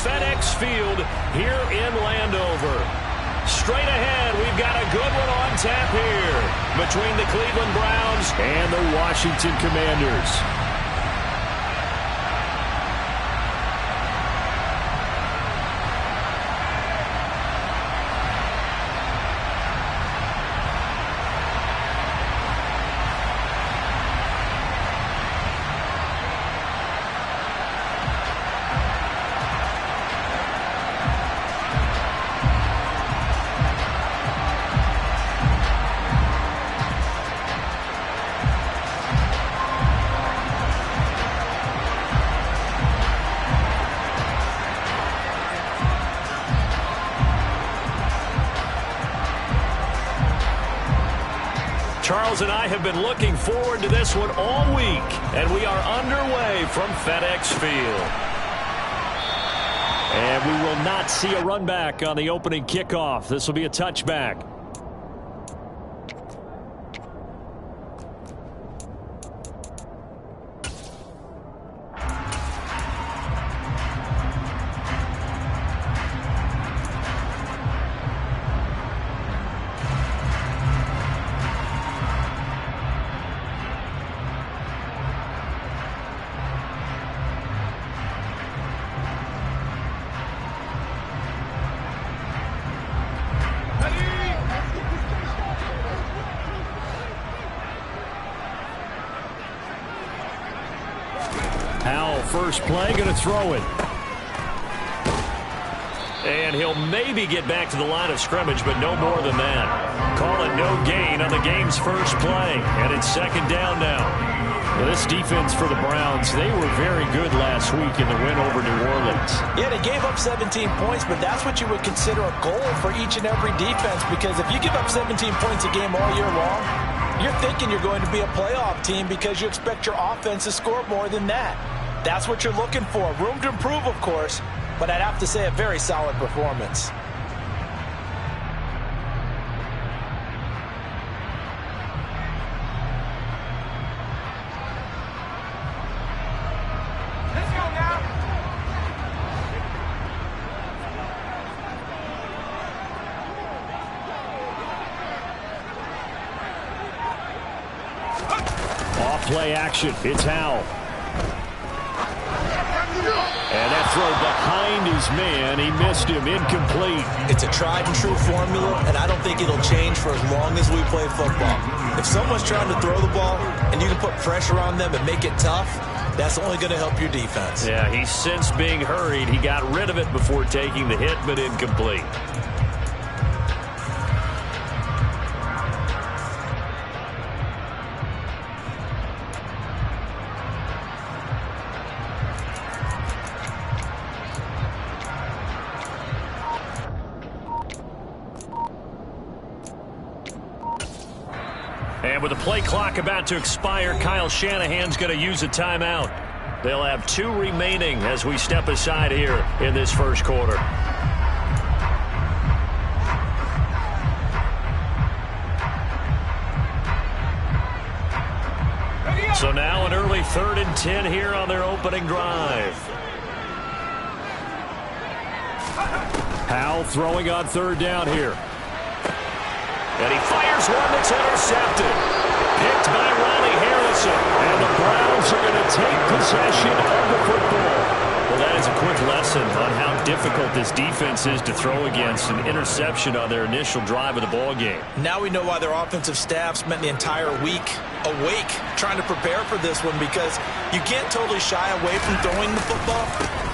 FedEx Field here in Landover. Straight ahead, we've got a good one on tap here between the Cleveland Browns and the Washington Commanders. Charles and I have been looking forward to this one all week, and we are underway from FedEx Field. And we will not see a run back on the opening kickoff. This will be a touchback. First play, going to throw it. And he'll maybe get back to the line of scrimmage, but no more than that. Call it no gain on the game's first play. And it's second down now. Well, this defense for the Browns, they were very good last week in the win over New Orleans. Yeah, they gave up 17 points, but that's what you would consider a goal for each and every defense, because if you give up 17 points a game all year long, you're thinking you're going to be a playoff team because you expect your offense to score more than that. That's what you're looking for. Room to improve, of course, but I'd have to say a very solid performance. Let's go now. Off play action. It's Howell. And that throw behind his man, he missed him, incomplete. It's a tried and true formula, and I don't think it'll change for as long as we play football. If someone's trying to throw the ball and you can put pressure on them and make it tough, that's only going to help your defense. Yeah, he's since being hurried. He got rid of it before taking the hit, but incomplete. And with the play clock about to expire, Kyle Shanahan's going to use a timeout. They'll have 2 remaining as we step aside here in this first quarter. So now an early 3rd and 10 here on their opening drive. Howell throwing on 3rd down here. And he fires one that's intercepted. Picked by Ronnie Harrison. And the Browns are going to take possession of the football. Well, that is a quick lesson on how difficult this defense is to throw against. An interception on their initial drive of the ball game. Now we know why their offensive staff spent the entire week awake trying to prepare for this one, because you can't totally shy away from throwing the football.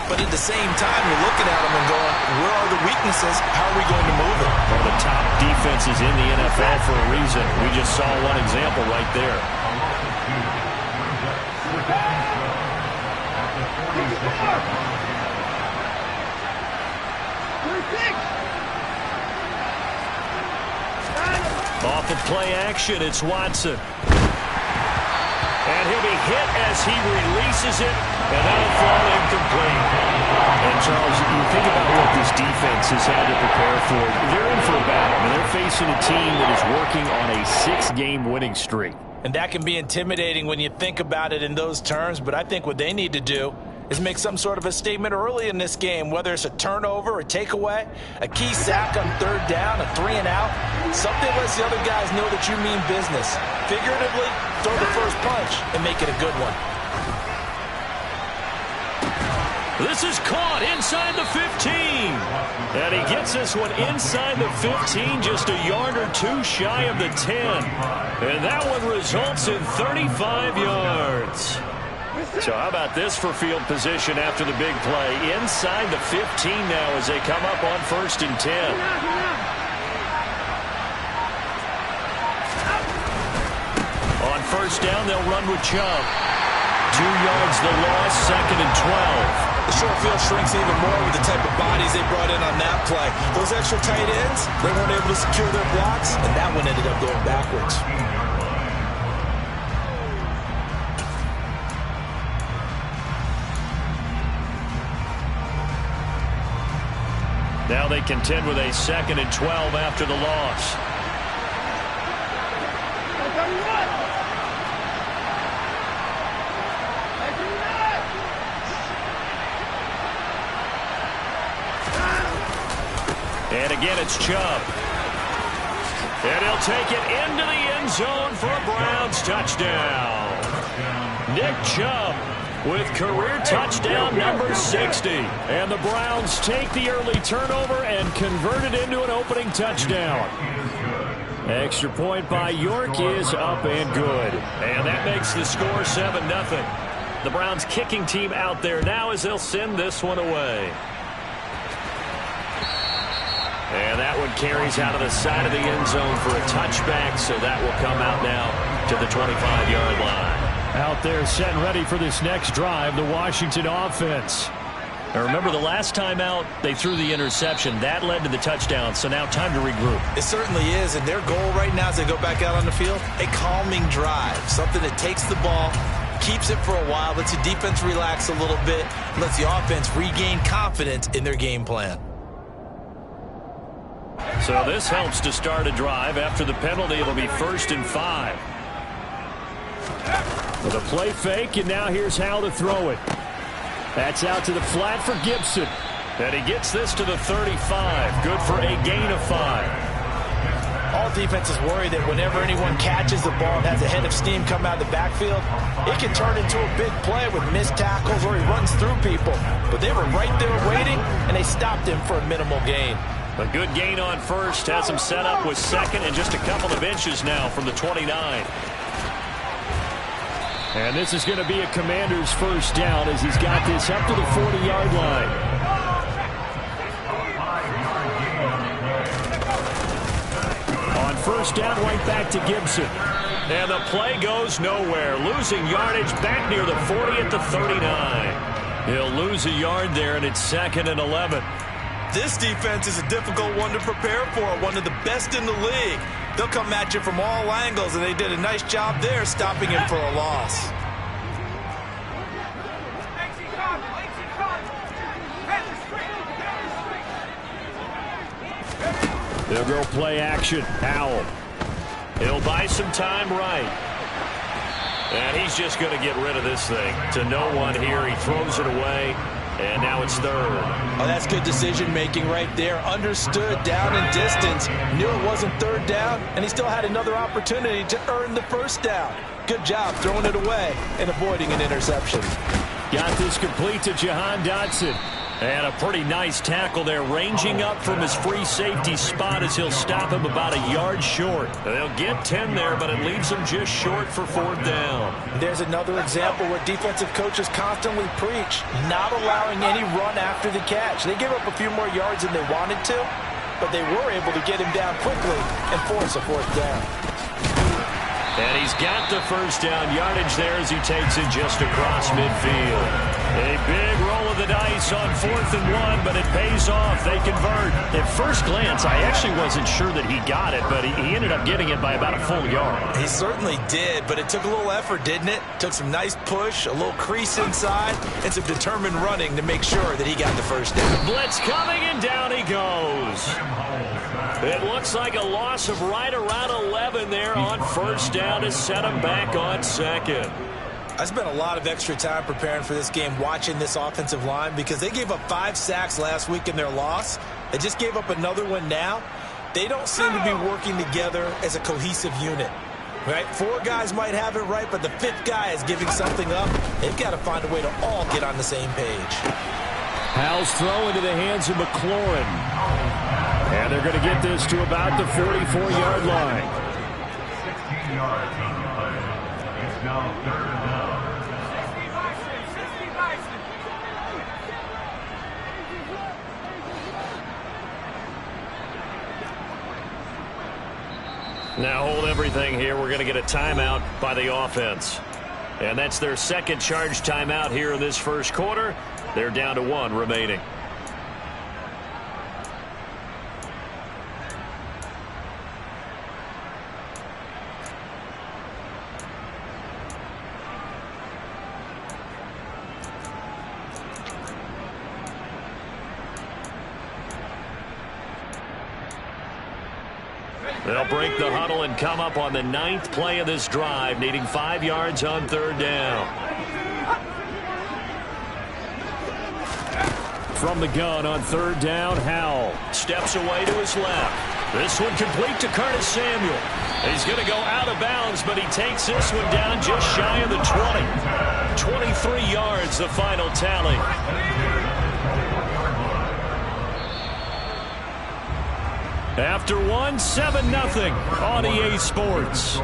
But at the same time, you're looking at them and going, where are the weaknesses? How are we going to move it? One of the top defenses in the NFL for a reason. We just saw one example right there. Off of play action, it's Watson. And he'll be hit as he releases it, and that'll fall incomplete. And, Charles, you think about what this defense has had to prepare for. They're in for a battle. I mean, they're facing a team that is working on a 6-game winning streak. And that can be intimidating when you think about it in those terms, but I think what they need to do is make some sort of a statement early in this game, whether it's a turnover, a takeaway, a key sack on third down, a 3 and out. Something lets the other guys know that you mean business. Figuratively, throw the first punch and make it a good one. This is caught inside the 15. And he gets this one inside the 15, just a yard or two shy of the 10. And that one results in 35 yards. So how about this for field position after the big play? Inside the 15 now as they come up on 1st and 10. On 1st down, they'll run with Chubb. 2 yards the loss, 2nd and 12. The short field shrinks even more with the type of bodies they brought in on that play. Those extra tight ends, they weren't able to secure their blocks, and that one ended up going backwards. Now they contend with a 2nd and 12 after the loss. And again, it's Chubb. And he'll take it into the end zone for a Browns touchdown. Nick Chubb with career touchdown number 60. And the Browns take the early turnover and convert it into an opening touchdown. Extra point by York is up and good. And that makes the score 7-0. The Browns kicking team out there now as they'll send this one away. And that one carries out of the side of the end zone for a touchback, so that will come out now to the 25-yard line. Out there set and ready for this next drive, the Washington offense. Now remember, the last time out, they threw the interception. That led to the touchdown, so now time to regroup. It certainly is, and their goal right now as they go back out on the field, a calming drive, something that takes the ball, keeps it for a while, lets the defense relax a little bit, lets the offense regain confidence in their game plan. So this helps to start a drive. After the penalty, it'll be 1st and 5. With a play fake, and now here's how to throw it. That's out to the flat for Gibson. And he gets this to the 35. Good for a gain of 5. All defenses worry that whenever anyone catches the ball and has a head of steam come out of the backfield, it can turn into a big play with missed tackles or he runs through people. But they were right there waiting, and they stopped him for a minimal gain. A good gain on 1st has him set up with 2nd and just a couple of inches now from the 29. And this is going to be a Commander's 1st down as he's got this up to the 40-yard line. On 1st down, right back to Gibson. And the play goes nowhere. Losing yardage back near the 40 at the 39. He'll lose a yard there, and it's 2nd and 11. This defense is a difficult one to prepare for, one of the best in the league. They'll come at you from all angles, and they did a nice job there stopping him for a loss. They'll go play action. Howell. He'll buy some time right. And he's just going to get rid of this thing. To no one here. He throws it away. And now it's 3rd. Oh, that's good decision-making right there. Understood down and distance. Knew it wasn't 3rd down, and he still had another opportunity to earn the 1st down. Good job throwing it away and avoiding an interception. Got this complete to Jahan Dotson. And a pretty nice tackle there, ranging up from his free safety spot as he'll stop him about a yard short. They'll get 10 there, but it leaves them just short for 4th down. There's another example where defensive coaches constantly preach, not allowing any run after the catch. They gave up a few more yards than they wanted to, but they were able to get him down quickly and force a 4th down. And he's got the 1st down yardage there as he takes it just across midfield. A big roll of the dice on 4th and 1, but it pays off. They convert. At first glance, I actually wasn't sure that he got it, but he ended up getting it by about a full yard. He certainly did, but it took a little effort, didn't it? Took some nice push, a little crease inside, and some determined running to make sure that he got the 1st down. Blitz coming, and down he goes. It looks like a loss of right around 11 there on 1st down to set him back on 2nd. I spent a lot of extra time preparing for this game watching this offensive line because they gave up 5 sacks last week in their loss. They just gave up another one now. They don't seem to be working together as a cohesive unit. Right? 4 guys might have it right, but the 5th guy is giving something up. They've got to find a way to all get on the same page. Howell's throw into the hands of McLaurin. And they're going to get this to about the 44-yard line. 16 yards on the play. It's now 3rd and down. Now hold everything here. We're going to get a timeout by the offense. And that's their second charge timeout here in this first quarter. They're down to 1 remaining. They'll break the huddle and come up on the 9th play of this drive, needing 5 yards on 3rd down. From the gun on 3rd down, Howell steps away to his left. This one complete to Curtis Samuel. He's going to go out of bounds, but he takes this one down just shy of the 20. 23 yards, the final tally. After 1, 7-0 on EA Sports.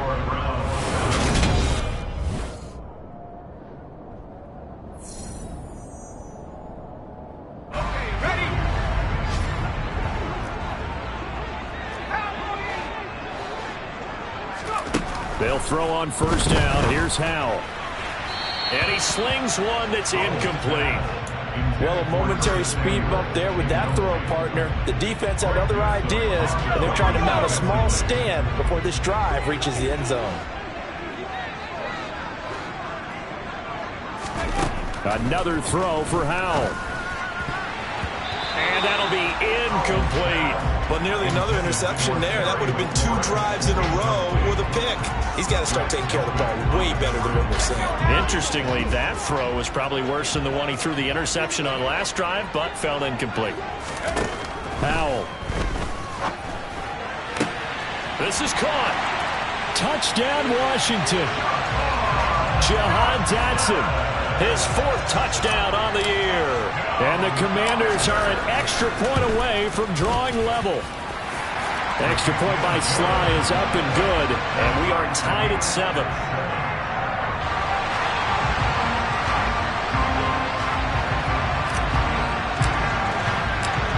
They'll throw on 1st down. Here's Howell. And he slings one that's incomplete. Well, a momentary speed bump there with that throw, partner. The defense had other ideas, and they're trying to mount a small stand before this drive reaches the end zone. Another throw for Howell. And that'll be incomplete. But nearly another interception there. That would have been 2 drives in a row with a pick. He's got to start taking care of the ball way better than what we're seeing. Interestingly, that throw was probably worse than the one he threw the interception on last drive, but fell incomplete. Howell. This is caught. Touchdown, Washington. Jahan Dotson, his 4th touchdown on the year. And the Commanders are an extra point away from drawing level. Extra point by Sly is up and good, and we are tied at 7.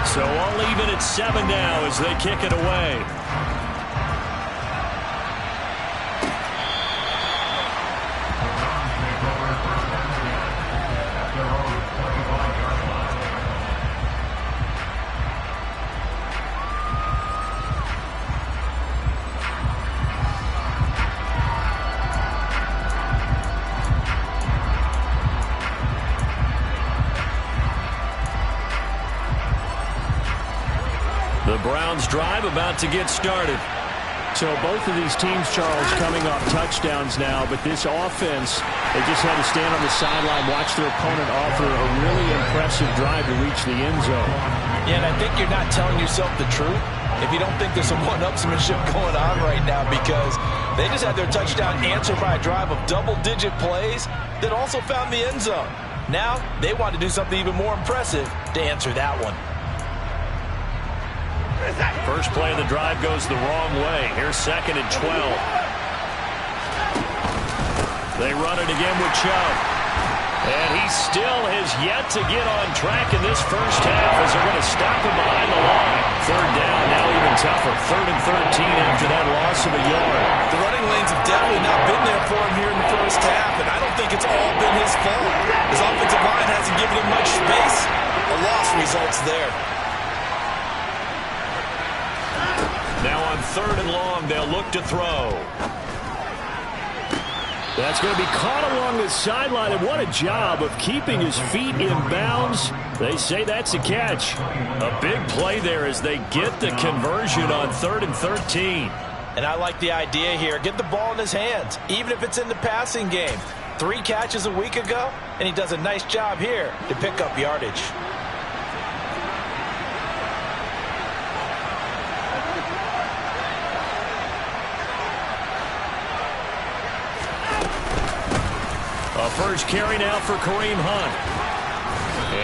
So all even at 7 now as they kick it away. The Browns drive about to get started. So both of these teams, Charles, coming off touchdowns now, but this offense, they just had to stand on the sideline, watch their opponent offer a really impressive drive to reach the end zone. Yeah, and I think you're not telling yourself the truth if you don't think there's some one-upsmanship going on right now, because they just had their touchdown answered by a drive of double-digit plays that also found the end zone. Now they want to do something even more impressive to answer that one. First play of the drive goes the wrong way. Here's 2nd and 12. They run it again with Chubb. And he still has yet to get on track in this first half as they're going to stop him behind the line. 3rd down, now even tougher. 3rd and 13 after that loss of a yard. The running lanes have definitely not been there for him here in the first half, and I don't think it's all been his fault. His offensive line hasn't given him much space. A loss results there. Now on 3rd and long, they'll look to throw. That's going to be caught along the sideline, and what a job of keeping his feet in bounds. They say that's a catch. A big play there as they get the conversion on 3rd and 13. And I like the idea here. Get the ball in his hands, even if it's in the passing game. 3 catches a week ago, and he does a nice job here to pick up yardage. A first carry now for Kareem Hunt.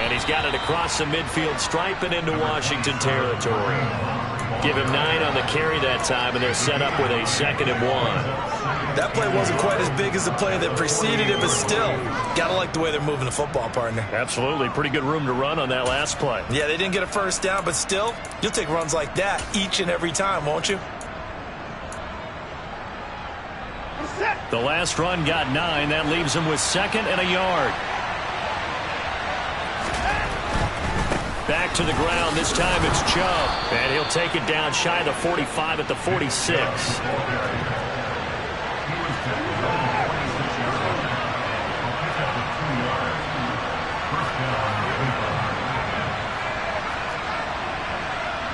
And he's got it across the midfield stripe and into Washington territory. Give him 9 on the carry that time, and they're set up with a 2nd and 1. That play wasn't quite as big as the play that preceded it, but still, gotta like the way they're moving the football, partner. Absolutely. Pretty good room to run on that last play. Yeah, they didn't get a first down, but still, you'll take runs like that each and every time, won't you? The last run got 9. That leaves him with 2nd and a yard. Back to the ground. This time it's Chubb. And he'll take it down shy of the 45 at the 46.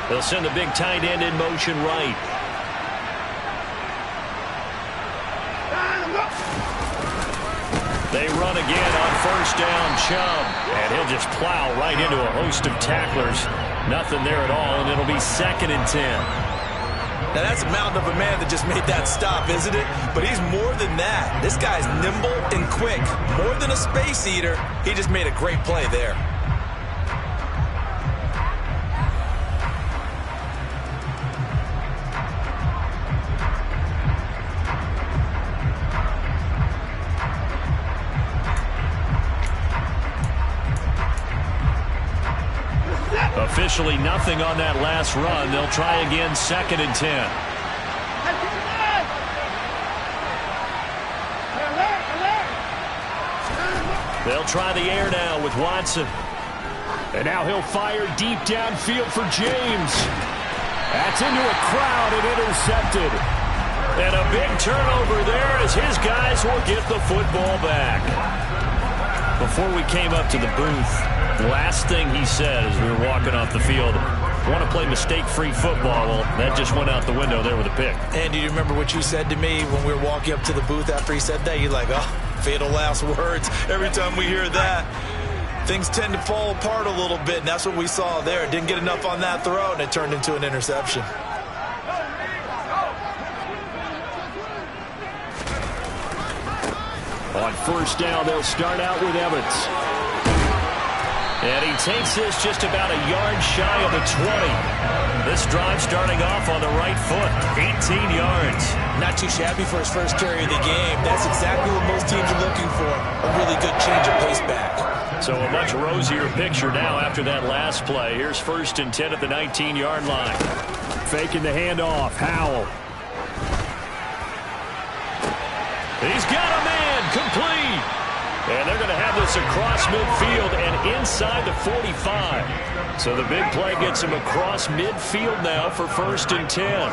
They'll send the big tight end in motion right. They run again on first down, Chubb. And he'll just plow right into a host of tacklers. Nothing there at all, and it'll be 2nd and 10. Now, that's a mountain of a man that just made that stop, isn't it? But he's more than that. This guy's nimble and quick. More than a space eater, he just made a great play there. Officially nothing on that last run. They'll try again, 2nd and 10. They'll try the air now with Watson. And now he'll fire deep downfield for James. That's into a crowd and intercepted. And a big turnover there as his guys will get the football back. Before we came up to the booth, the last thing he said as we were walking off the field, want to play mistake-free football. Well, that just went out the window there with a pick. And do you remember what you said to me when we were walking up to the booth after he said that? You're like, oh, fatal last words. Every time we hear that, things tend to fall apart a little bit, and that's what we saw there. Didn't get enough on that throw, and it turned into an interception. On first down, they'll start out with Evans. And he takes this just about a yard shy of the 20. This drive starting off on the right foot, 18 yards. Not too shabby for his first carry of the game. That's exactly what most teams are looking for, a really good change of pace back. So a much rosier picture now after that last play. Here's 1st and 10 at the 19-yard line. Faking the handoff, Howell. He's got a man, complete. And they're going to have this across midfield and inside the 45. So the big play gets him across midfield now for 1st and 10.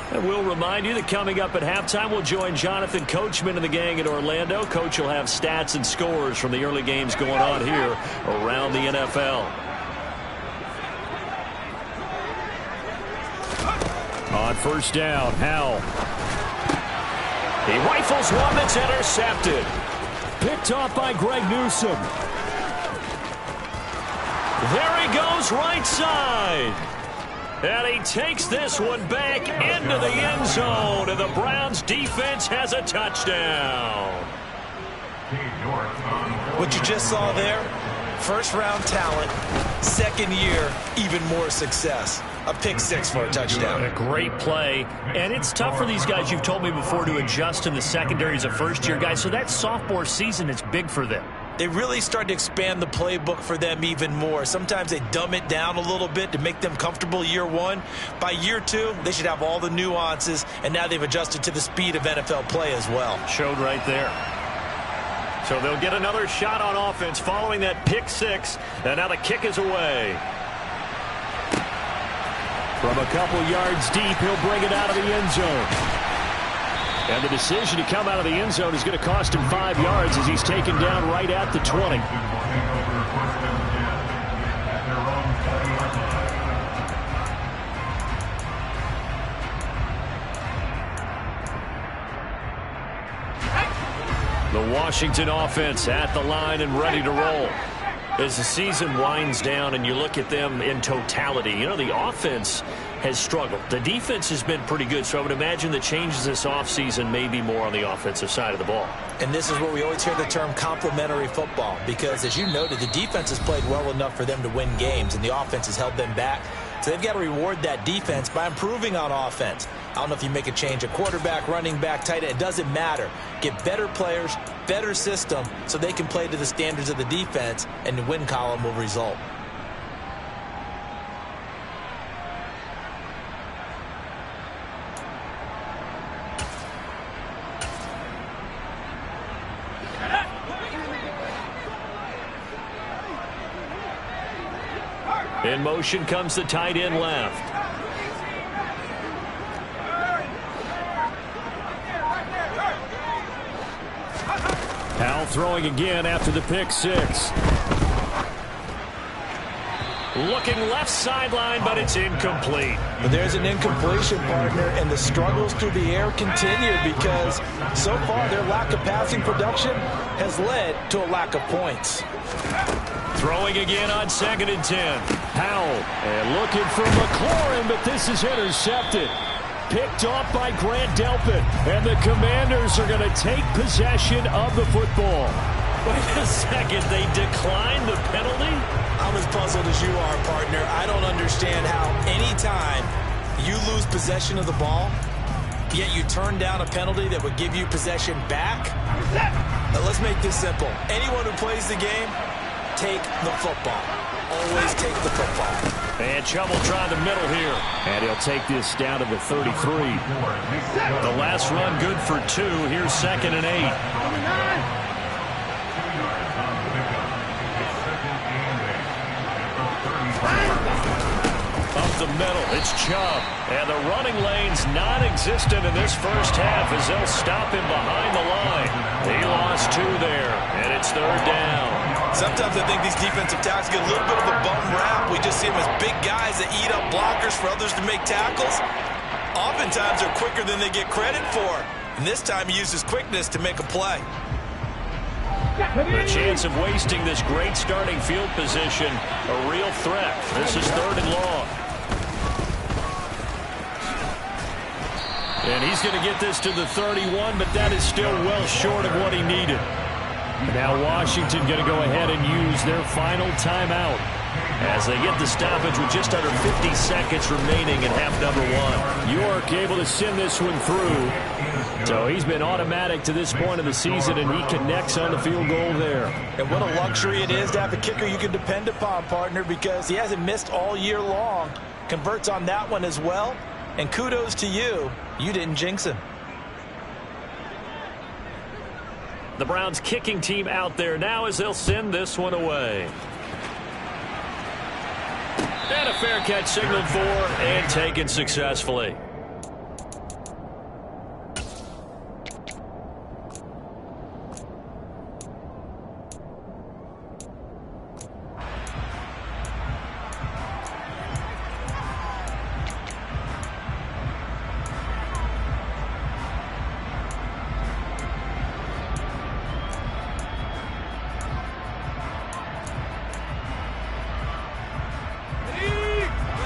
And we'll remind you that coming up at halftime, we'll join Jonathan Coachman and the gang in Orlando. Coach will have stats and scores from the early games going on here around the NFL. On first down, Howell. He rifles one that's intercepted. Picked off by Greg Newsome. There he goes, right side. And he takes this one back into the end zone, and the Browns defense has a touchdown. What you just saw there, first-round talent, second year, even more success. A pick six for a touchdown. A great play. And it's tough for these guys, you've told me before, to adjust in the secondary as a first-year guy. So that sophomore season is big for them. They really start to expand the playbook for them even more. Sometimes they dumb it down a little bit to make them comfortable year one. By year two, they should have all the nuances, and now they've adjusted to the speed of NFL play as well. Showed right there. So they'll get another shot on offense following that pick six, and now the kick is away. From a couple yards deep, he'll bring it out of the end zone. And the decision to come out of the end zone is going to cost him 5 yards as he's taken down right at the 20. The Washington offense at the line and ready to roll. As the season winds down and you look at them in totality, you know, the offense has struggled. The defense has been pretty good, so I would imagine the changes this offseason may be more on the offensive side of the ball. And this is where we always hear the term complementary football, because as you noted, the defense has played well enough for them to win games, and the offense has held them back. So they've got to reward that defense by improving on offense. I don't know if you make a change, a quarterback, running back, tight end, it doesn't matter. Get better players, better system, so they can play to the standards of the defense, and the win column will result. In motion comes the tight end left. Powell throwing again after the pick six. Looking left sideline, but it's incomplete. But there's an incompletion, partner, and the struggles through the air continue because so far their lack of passing production has led to a lack of points. Throwing again on 2nd and 10. Powell and looking for McLaurin, but this is intercepted. Picked off by Grant Delpit, and the Commanders are going to take possession of the football. Wait a second, they declined the penalty? I'm as puzzled as you are, partner. I don't understand how anytime you lose possession of the ball, yet you turn down a penalty that would give you possession back. Now, let's make this simple. Anyone who plays the game, take the football. Always take the football. And Chubb'll try the middle here. And he'll take this down to the 33. The last run good for 2. Here's 2nd and 8. Up the middle, it's Chubb. And the running lane's non-existent in this first half as they'll stop him behind the line. He lost 2 there, and it's 3rd down. Sometimes I think these defensive tackles get a little bit of a bum rap. We just see them as big guys that eat up blockers for others to make tackles. Oftentimes they're quicker than they get credit for. And this time he uses quickness to make a play. The chance of wasting this great starting field position, a real threat. This is 3rd and long. And he's going to get this to the 31, but that is still well short of what he needed. Now Washington going to go ahead and use their final timeout as they get the stoppage with just under 50 seconds remaining in half number 1. York able to send this one through. So he's been automatic to this point of the season, and he connects on the field goal there. And what a luxury it is to have a kicker you can depend upon, partner, because he hasn't missed all year long. Converts on that one as well. And kudos to you. You didn't jinx him. The Browns kicking team out there now as they'll send this one away. And a fair catch signaled for and taken successfully.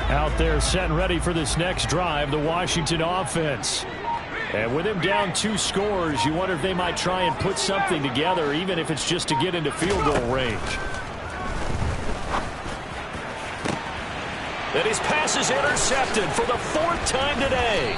Out there set and ready for this next drive, the Washington offense. And with him down 2 scores, you wonder if they might try and put something together, even if it's just to get into field goal range. And his pass is intercepted for the 4th time today.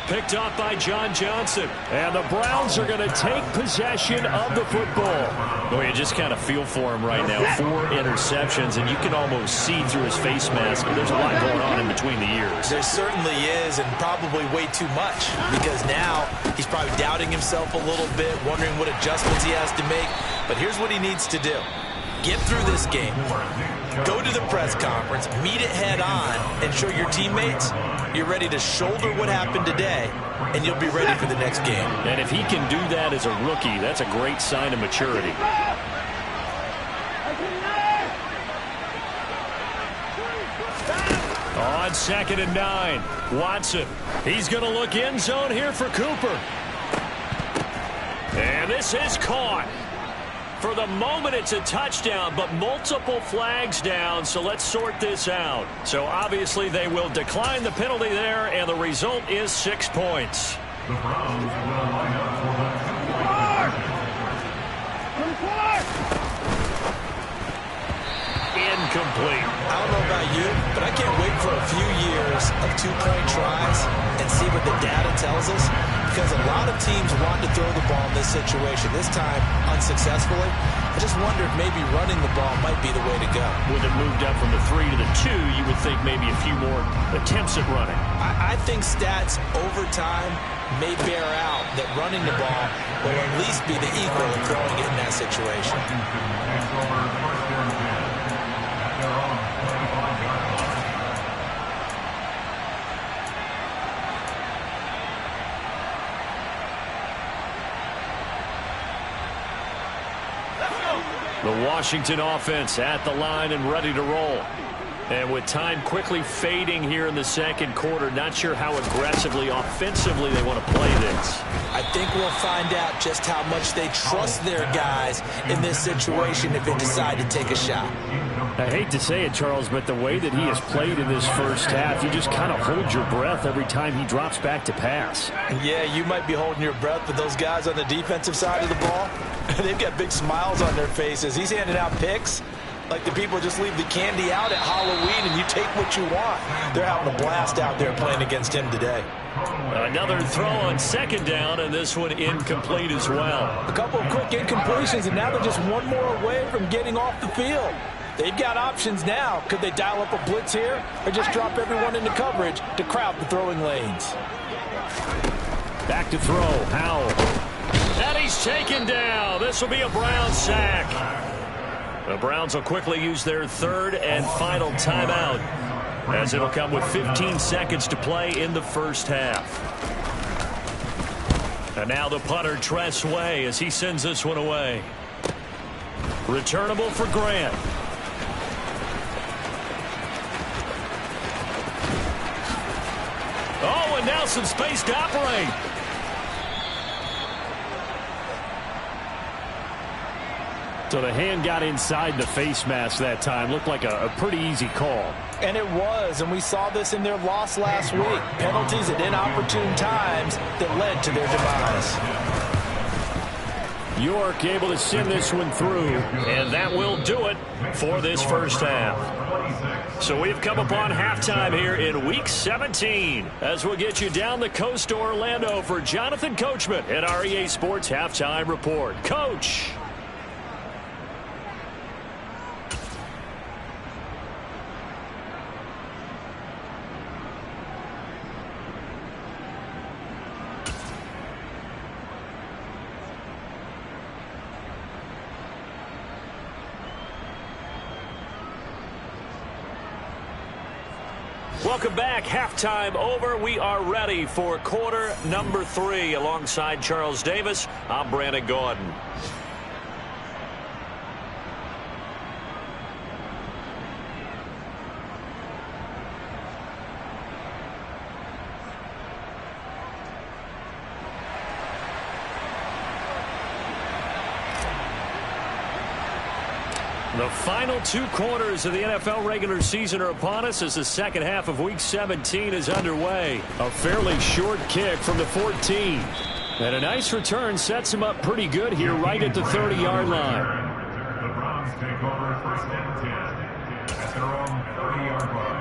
Picked off by John Johnson. And the Browns are going to take possession of the football. Boy, you just kind of feel for him right now. 4 interceptions, and you can almost see through his face mask. But there's a lot going on in between the ears. There certainly is, and probably way too much. Because now he's probably doubting himself a little bit, wondering what adjustments he has to make. But here's what he needs to do. Get through this game. Go to the press conference, meet it head on, and show your teammates you're ready to shoulder what happened today, and you'll be ready for the next game. And if he can do that as a rookie, that's a great sign of maturity. On 2nd and 9, Watson. He's going to look end zone here for Cooper. And this is caught. For the moment, it's a touchdown, but multiple flags down, so let's sort this out. So obviously they will decline the penalty there, and the result is 6 points. The Browns will line up for the Incomplete. I don't know about you, but I can't wait for a few years of two-point tries and see what the data tells us, because a lot of teams want to throw the ball in this situation, this time unsuccessfully. I just wonder if maybe running the ball might be the way to go. With it moved up from the 3 to the 2, you would think maybe a few more attempts at running. I think stats over time may bear out that running the ball will at least be the equal of throwing it in that situation. takes over first and 10 at their own 25-yard line. The Washington offense at the line and ready to roll. And with time quickly fading here in the second quarter, not sure how aggressively, offensively they want to play this. I think we'll find out just how much they trust their guys in this situation if they decide to take a shot. I hate to say it, Charles, but the way that he has played in this first half, you just kind of hold your breath every time he drops back to pass. Yeah, you might be holding your breath, but those guys on the defensive side of the ball, they've got big smiles on their faces. He's handing out picks like the people just leave the candy out at Halloween and you take what you want. They're having a blast out there playing against him today. Another throw on second down, and this one incomplete as well. A couple of quick incompletions, and now they're just one more away from getting off the field. They've got options now. Could they dial up a blitz here or just drop everyone into coverage to crowd the throwing lanes? Back to throw, Howell. And he's taken down. This will be a Brown sack. The Browns will quickly use their third and final timeout, as it'll come with 15 seconds to play in the first half. And now the punter, Tress Way, as he sends this one away. Returnable for Grant. Oh, and now some space to operate. So the hand got inside the face mask that time. Looked like a pretty easy call. And it was, and we saw this in their loss last week. Penalties at inopportune times that led to their demise. York able to send this one through, and that will do it for this first half. So we've come upon halftime here in Week 17, as we'll get you down the coast to Orlando for Jonathan Coachman at our EA Sports Halftime Report. Coach. Welcome back. Halftime over. We are ready for quarter number 3. Alongside Charles Davis, I'm Brandon Gordon. The final 2 quarters of the NFL regular season are upon us as the second half of Week 17 is underway. A fairly short kick from the 14. And a nice return sets him up pretty good here right at the 30-yard line. The Browns take over first and 10 at their own 30-yard line.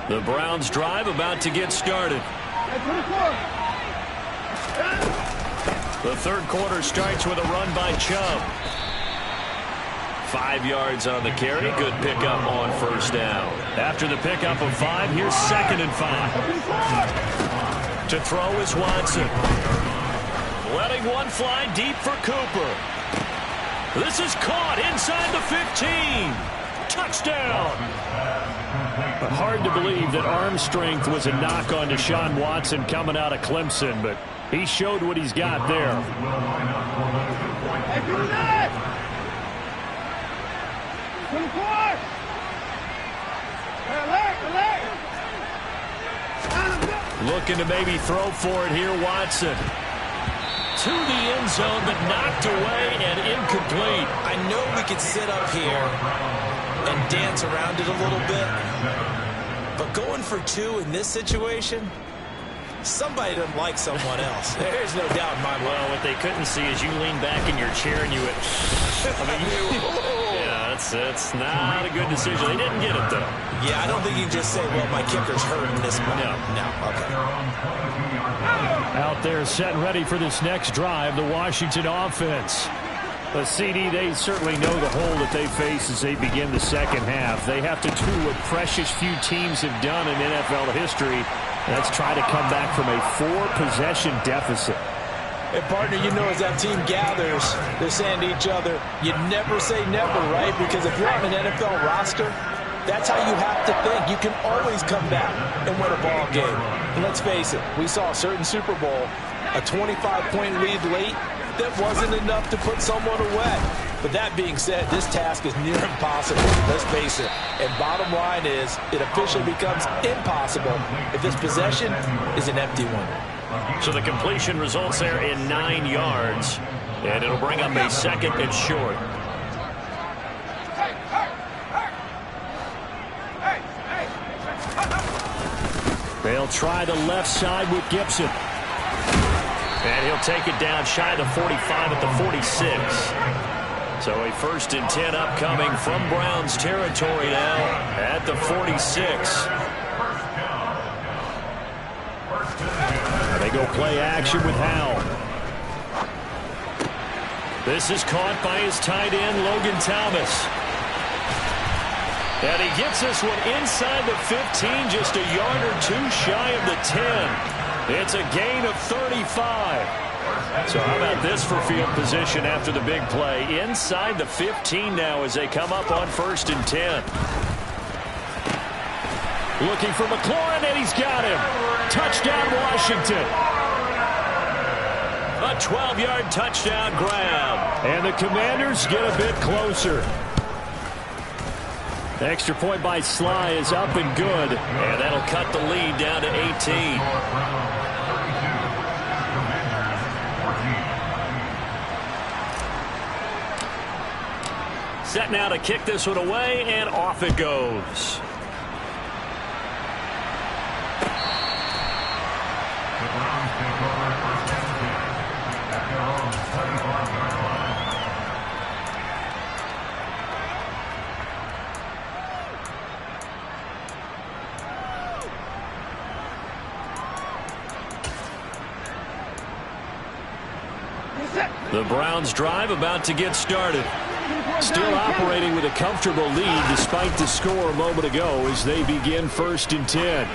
The Browns drive about to get started. The third quarter starts with a run by Chubb. 5 yards on the carry. Good pickup on first down. After the pickup of 5, here's 2nd and 5. To throw is Watson. Letting one fly deep for Cooper. This is caught inside the 15. Touchdown. But hard to believe that arm strength was a knock on Deshaun Watson coming out of Clemson, but he showed what he's got there. Looking to maybe throw for it here, Watson. To the end zone, but knocked away and incomplete. I know we could sit up here and dance around it a little bit, but going for 2 in this situation, somebody doesn't like someone else. There's no doubt in my mind. Well, what they couldn't see is you leaned back in your chair and you went, yeah, it's not a good decision. They didn't get it, though. Yeah, I don't think you can just say, well, my kicker's hurting this one. No, okay. Out there set and ready for this next drive, the Washington offense. The CD, they certainly know the hole that they face as they begin the second half. They have to do what precious few teams have done in NFL history. That's try to come back from a 4-possession deficit. And, partner, you know, as that team gathers, they're saying to each other, you never say never, right? Because if you're on an NFL roster, that's how you have to think. You can always come back and win a ball game. And let's face it, we saw a certain Super Bowl, a 25-point lead late, that wasn't enough to put someone away. But that being said, this task is near impossible. Let's face it. And bottom line is, it officially becomes impossible if this possession is an empty one. So the completion results there in 9 yards. And it'll bring up a 2nd and short. They'll try the left side with Gibson. And he'll take it down shy of the 45 at the 46. So a 1st and 10 upcoming from Browns territory now at the 46. And they go play action with Howell. This is caught by his tight end, Logan Thomas. And he gets this one inside the 15, just a yard or 2 shy of the 10. It's a gain of 35. So how about this for field position after the big play? Inside the 15 now as they come up on 1st and 10. Looking for McLaurin, and he's got him. Touchdown, Washington. A 12-yard touchdown grab. And the Commanders get a bit closer. The extra point by Sly is up and good. And that'll cut the lead down to 18. Set now to kick this one away, and off it goes. The Browns drive about to get started. Still operating with a comfortable lead despite the score a moment ago as they begin 1st and 10.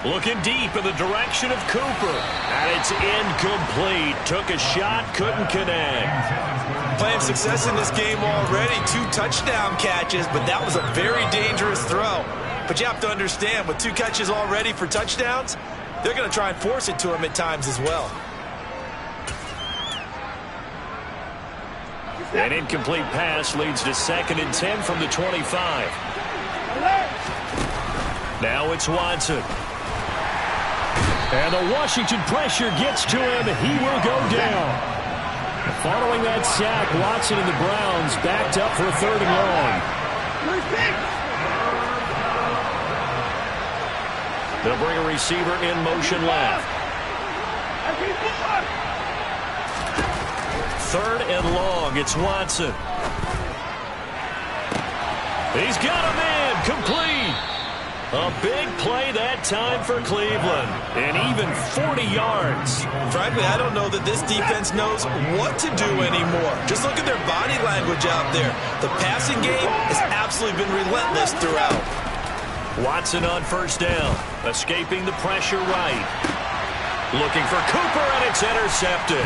Looking deep in the direction of Cooper. And it's incomplete. Took a shot, couldn't connect. Playing success in this game already. 2 touchdown catches, but that was a very dangerous throw. But you have to understand, with 2 catches already for touchdowns, they're going to try and force it to him at times as well. An incomplete pass leads to 2nd and 10 from the 25. Now it's Watson. And the Washington pressure gets to him. He will go down. Following that sack, Watson and the Browns backed up for a 3rd and long. They'll bring a receiver in motion left. 3rd and long. It's Watson. He's got him in. Complete. A big play that time for Cleveland, and even 40 yards. Frankly, I don't know that this defense knows what to do anymore. Just look at their body language out there. The passing game has absolutely been relentless throughout. Watson on first down, escaping the pressure right. Looking for Cooper, and it's intercepted.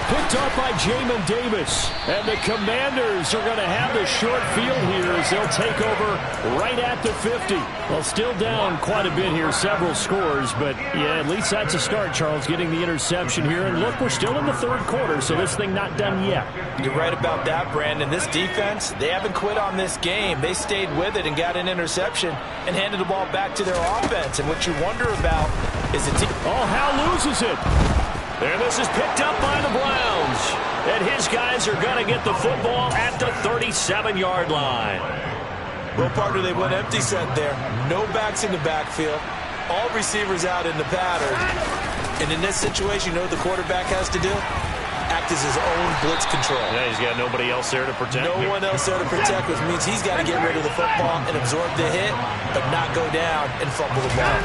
Picked up by Jamin Davis. And the Commanders are going to have the short field here as they'll take over right at the 50. Well, still down quite a bit here, several scores. But, yeah, at least that's a start, Charles, getting the interception here. And, look, we're still in the third quarter, so this thing not done yet. You're right about that, Brandon. This defense, they haven't quit on this game. They stayed with it and got an interception and handed the ball back to their offense. And what you wonder about is the team. Oh, Howe loses it. And this is picked up by the Browns. And his guys are going to get the football at the 37-yard line. Well, partner, they went empty set there. No backs in the backfield. All receivers out in the pattern. And in this situation, you know what the quarterback has to do? Act as his own blitz control. Yeah, he's got nobody else there to protect. No one else there to protect, which means he's got to get rid of the football and absorb the hit, but not go down and fumble the ball.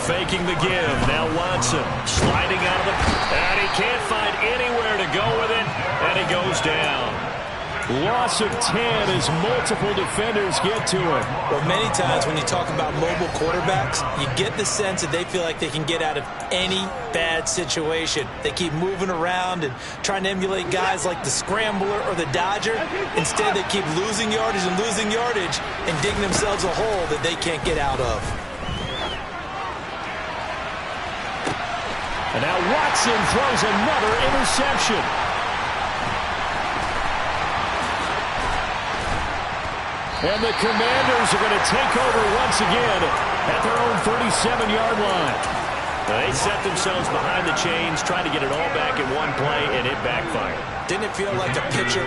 Faking the give. Now Watson sliding out of the... And he can't find anywhere to go with it. And he goes down. Loss of 10 as multiple defenders get to it. Well, many times when you talk about mobile quarterbacks, you get the sense that they feel like they can get out of any bad situation. They keep moving around and trying to emulate guys like the Scrambler or the Dodger. Instead, they keep losing yardage and digging themselves a hole that they can't get out of. And now Watson throws another interception. And the Commanders are going to take over once again at their own 37-yard line. Now they set themselves behind the chains, trying to get it all back in one play, and it backfired. Didn't it feel like a pitcher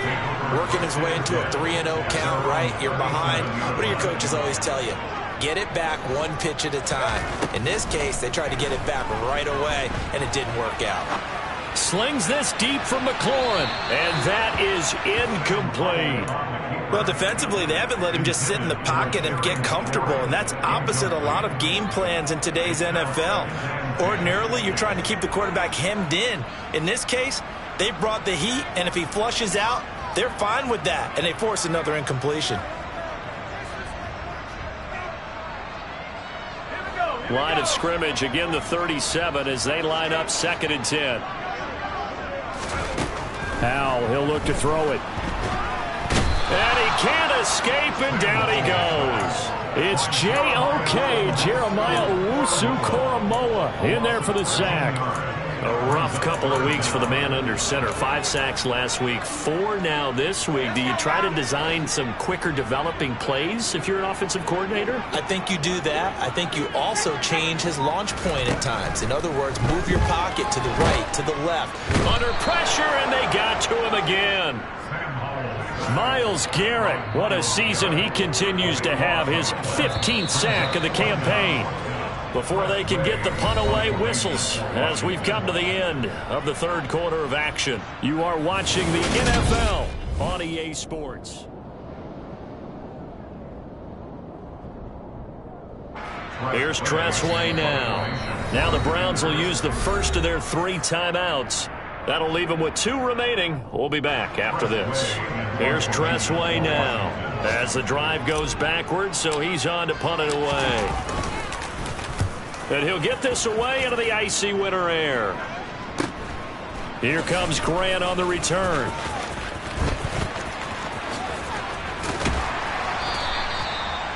working his way into a 3-0 count, right? You're behind. What do your coaches always tell you? Get it back one pitch at a time. In this case, they tried to get it back right away, and it didn't work out. Slings this deep from McLaurin, and that is incomplete. Well, defensively, they haven't let him just sit in the pocket and get comfortable, and that's opposite a lot of game plans in today's NFL. Ordinarily, you're trying to keep the quarterback hemmed in. In this case, they brought the heat, and if he flushes out, they're fine with that, and they force another incompletion. Line of scrimmage, again the 37 as they line up 2nd and 10. Howe, he'll look to throw it. And he can't escape, and down he goes. It's J.O.K. Jeremiah Owusu-Koramoah in there for the sack. A rough couple of weeks for the man under center. 5 sacks last week, 4 now this week. Do you try to design some quicker developing plays if you're an offensive coordinator? I think you do that. I think you also change his launch point at times. In other words, move your pocket to the right, to the left. Under pressure, and they got to him again. Myles Garrett, what a season he continues to have. His 15th sack of the campaign. Before they can get the punt away, whistles as we've come to the end of the third quarter of action. You are watching the NFL on EA Sports. Here's Tressway now. Now the Browns will use the first of their 3 timeouts. That'll leave them with 2 remaining. We'll be back after this. Here's Tressway now as the drive goes backwards, so he's on to punt it away. And he'll get this away into the icy winter air. Here comes Grant on the return.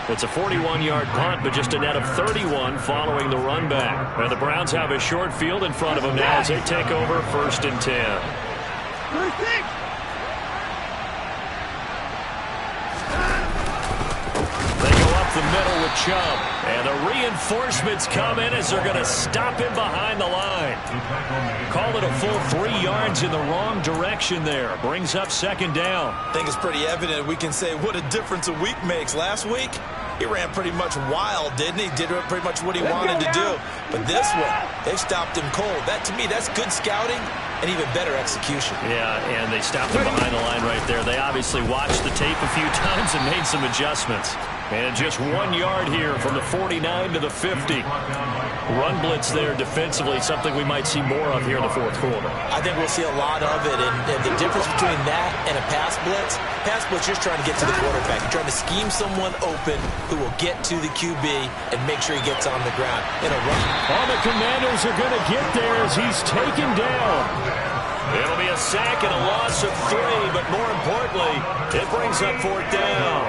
It's a 41-yard punt, but just a net of 31 following the run back. And the Browns have a short field in front of them now as they take over 1st and 10. The middle with Chubb, and the reinforcements come in as they're going to him behind the line. Call it a full 3 yards in the wrong direction there. Brings up 2nd down. I think it's pretty evident we can say what a difference a week makes. Last week, he ran pretty much wild, didn't he? Did pretty much what he wanted to do. But this one, they stopped him cold. That, to me, that's good scouting and even better execution. Yeah, and they stopped him behind the line right there. They obviously watched the tape a few times and made some adjustments. And just 1 yard here from the 49 to the 50. Run blitz there defensively, something we might see more of here in the fourth quarter. I think we'll see a lot of it, and the difference between that and a pass blitz, you're just trying to get to the quarterback. You're trying to scheme someone open who will get to the QB and make sure he gets on the ground. In a run. All the Commanders are going to get there as he's taken down. It'll be a sack and a loss of 3, but more importantly, it brings up fourth down.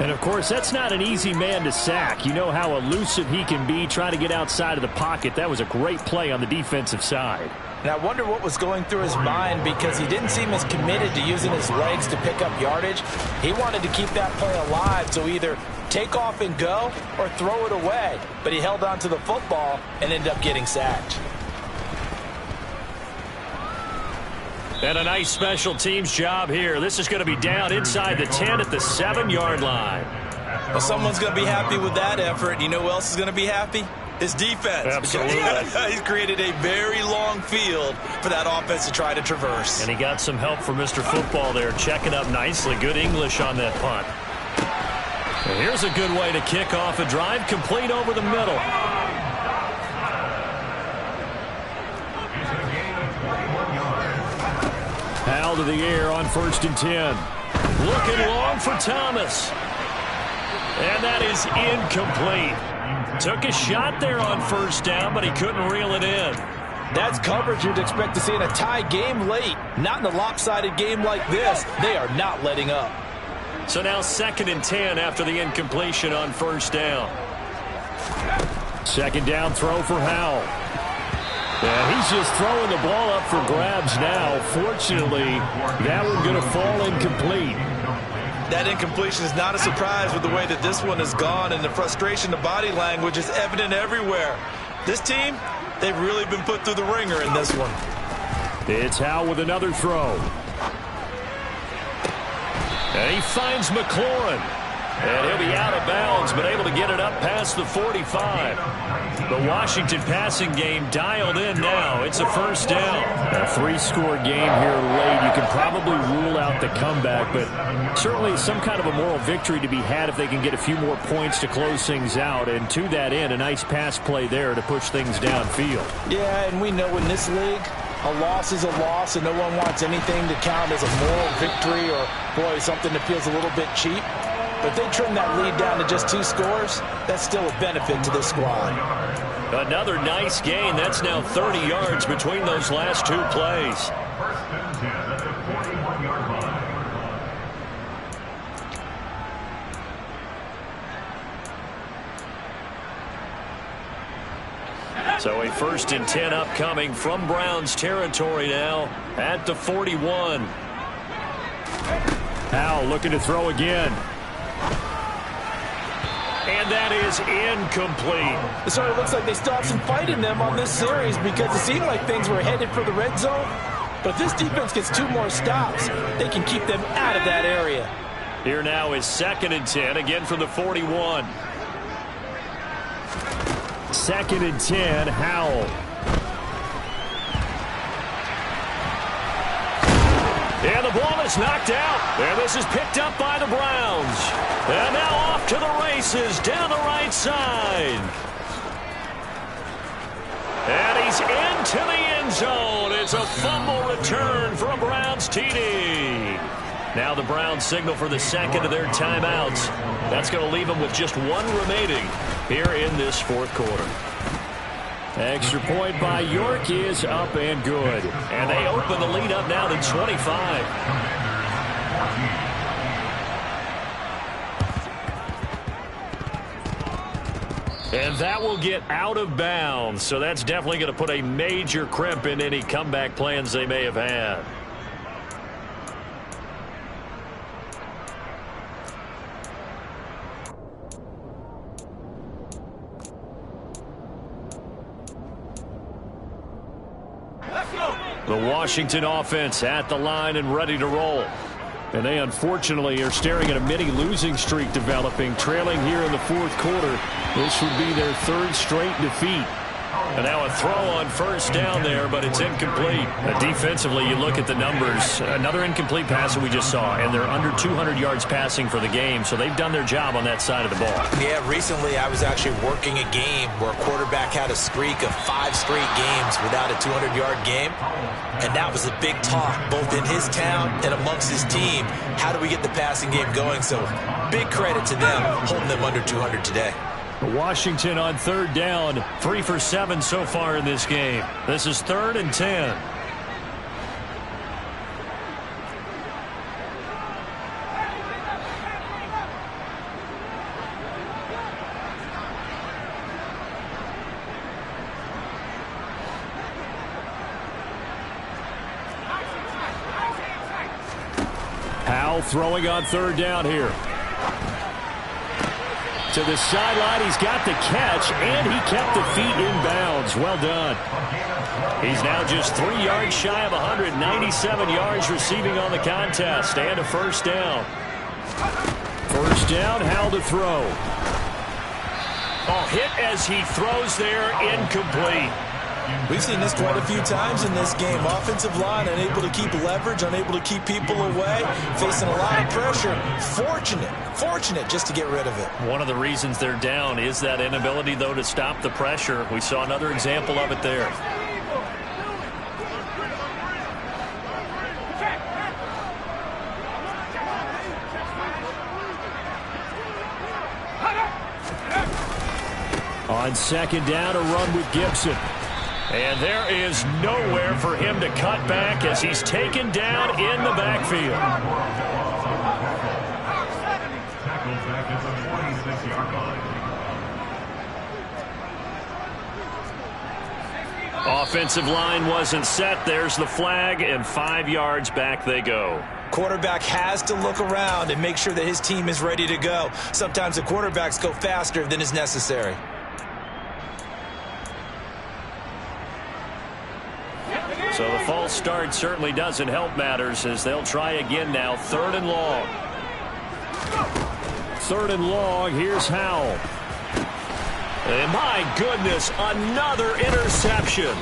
And, of course, that's not an easy man to sack. You know how elusive he can be, trying to get outside of the pocket. That was a great play on the defensive side. And I wonder what was going through his mind, because he didn't seem as committed to using his legs to pick up yardage. He wanted to keep that play alive, so either take off and go or throw it away. But he held on to the football and ended up getting sacked. And a nice special teams job here. This is going to be down inside the 10 at the 7-yard line. Well, someone's going to be happy with that effort. You know who else is going to be happy? His defense. Absolutely. He's created a very long field for that offense to try to traverse. And he got some help from Mr. Football there, checking up nicely. Good English on that punt. And here's a good way to kick off a drive, complete over the middle. Howell to the air on 1st and 10. Looking long for Thomas. And that is incomplete. Took a shot there on 1st down, but he couldn't reel it in. That's coverage you'd expect to see in a tie game late. Not in a lopsided game like this. They are not letting up. So now 2nd and 10 after the incompletion on 1st down. 2nd down throw for Howell. And he's just throwing the ball up for grabs now. Fortunately, that one's going to fall incomplete. That incompletion is not a surprise with the way that this one has gone, and the frustration, the body language is evident everywhere. This team, they've really been put through the ringer in this one. It's Howell with another throw. And he finds McLaurin. And he'll be out of bounds, but able to get it up past the 45. The Washington passing game dialed in now. It's a 1st down. A 3-score game here late. You can probably rule out the comeback, but certainly some kind of a moral victory to be had if they can get a few more points to close things out. And to that end, a nice pass play there to push things downfield. Yeah, and we know in this league, a loss is a loss, and no one wants anything to count as a moral victory or, boy, something that feels a little bit cheap. But if they trim that lead down to just 2 scores, that's still a benefit to this squad. Another nice gain. That's now 30 yards between those last 2 plays. 1st and 10 at the 41-yard line. So a 1st and 10 upcoming from Browns territory now at the 41. Howell looking to throw again. And that is incomplete. It sort of looks like they still have some fight in them on this series, because it seemed like things were headed for the red zone. But if this defense gets 2 more stops, they can keep them out of that area. Here now is 2nd and 10, again from the 41. 2nd and 10, Howell. And the ball is knocked out. And this is picked up by the Browns. And now off to the races down the right side. And he's into the end zone. It's a fumble return for a Browns TD. Now the Browns signal for the 2nd of their timeouts. That's going to leave them with just 1 remaining here in this 4th quarter. Extra point by York is up and good. And they open the lead up now to 25. And that will get out of bounds. So that's definitely going to put a major crimp in any comeback plans they may have had. The Washington offense at the line and ready to roll. And they unfortunately are staring at a mini losing streak developing, trailing here in the 4th quarter. This would be their 3rd straight defeat. And now a throw on first down there, but it's incomplete. Defensively, you look at the numbers. Another incomplete pass that we just saw, and they're under 200 yards passing for the game, so they've done their job on that side of the ball. Yeah, recently I was actually working a game where a quarterback had a streak of 5 straight games without a 200-yard game, and that was a big talk both in his town and amongst his team. How do we get the passing game going? So big credit to them holding them under 200 today. Washington on third down, 3 for 7 so far in this game. This is 3rd and 10. Powell throwing on third down here. To the sideline, he's got the catch, and he kept the feet in bounds. Well done. He's now just 3 yards shy of 197 yards receiving on the contest, and a first down. First down, Howell to throw. Oh, hit as he throws there, incomplete. We've seen this quite a few times in this game. Offensive line unable to keep leverage, unable to keep people away, facing a lot of pressure. Fortunate just to get rid of it. One of the reasons they're down is that inability, though, to stop the pressure. We saw another example of it there. On second down, a run with Gibson. And there is nowhere for him to cut back as he's taken down in the backfield. Tackled back at the 46-yard line. Offensive line wasn't set. There's the flag, and 5 yards back they go. Quarterback has to look around and make sure that his team is ready to go. Sometimes the quarterbacks go faster than is necessary. So the false start certainly doesn't help matters as they'll try again now. 3rd and long. 3rd and long. Here's Howell. And my goodness, another interception.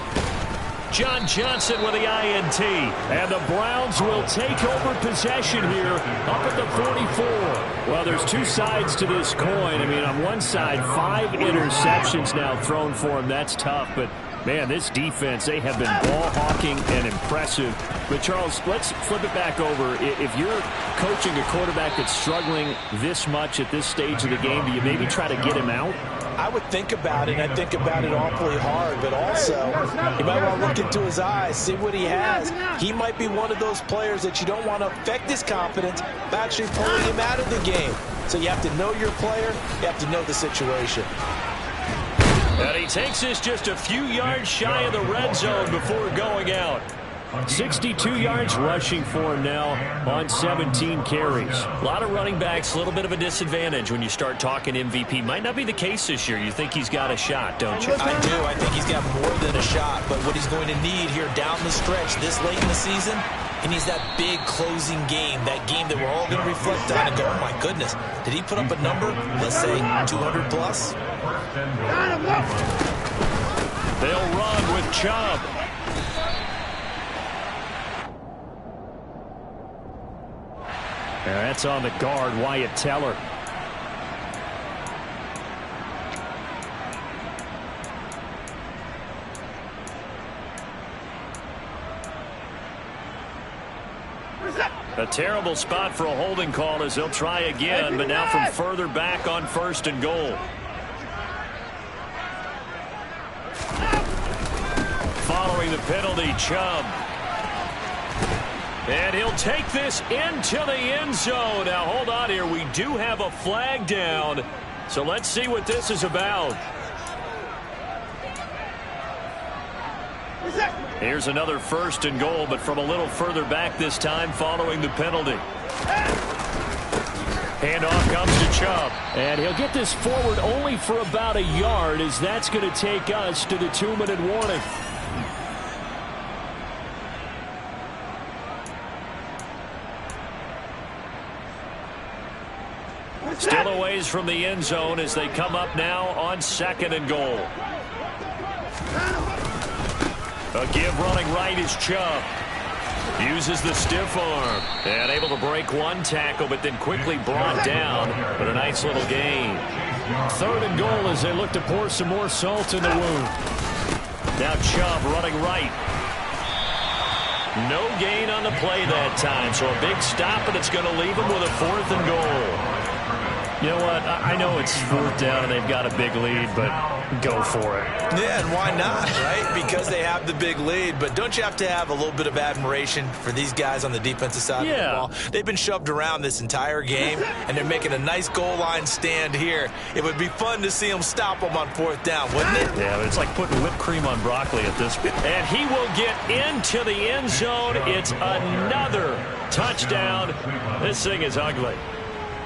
John Johnson with the INT. And the Browns will take over possession here up at the 44. Well, there's two sides to this coin. I mean, on one side, 5 interceptions now thrown for him. That's tough, but man, this defense, they have been ball hawking and impressive. But, Charles, let's flip it back over. If you're coaching a quarterback that's struggling this much at this stage of the game, do you maybe try to get him out? I would think about it, and I think about it awfully hard. But also, you might want to look into his eyes, see what he has. He might be one of those players that you don't want to affect his confidence by actually pulling him out of the game. So you have to know your player. You have to know the situation. And he takes this just a few yards shy of the red zone before going out. 62 yards rushing for him now on 17 carries. A lot of running backs, a little bit of a disadvantage when you start talking MVP. Might not be the case this year. You think he's got a shot, don't you? I do. I think he's got more than a shot. But what he's going to need here down the stretch this late in the season, he needs that big closing game, that game that we're all going to reflect on and go, oh, my goodness, did he put up a number, let's say 200 plus? They'll run with Chubb. And that's on the guard, Wyatt Teller. A terrible spot for a holding call as they'll try again, but now from further back on 1st and goal. Following the penalty, Chubb. And he'll take this into the end zone. Now, hold on here. We do have a flag down. So let's see what this is about. Here's another 1st and goal, but from a little further back this time following the penalty. Handoff comes to Chubb. And he'll get this forward only for about a yard, as that's going to take us to the 2-minute warning. Still a ways from the end zone as they come up now on 2nd and goal. A give running right is Chubb. Uses the stiff arm. And able to break one tackle, but then quickly brought down. But a nice little gain. 3rd and goal as they look to pour some more salt in the wound. Now Chubb running right. No gain on the play that time, so a big stop, and it's going to leave them with a 4th and goal. You know what? I know it's 4th down and they've got a big lead, but go for it. Yeah, and why not, right? Because they have the big lead. But don't you have to have a little bit of admiration for these guys on the defensive side of the ball? They've been shoved around this entire game, and they're making a nice goal line stand here. It would be fun to see them stop them on 4th down, wouldn't it? Yeah, but it's like putting whipped cream on broccoli at this point. And he will get into the end zone. It's another touchdown. This thing is ugly.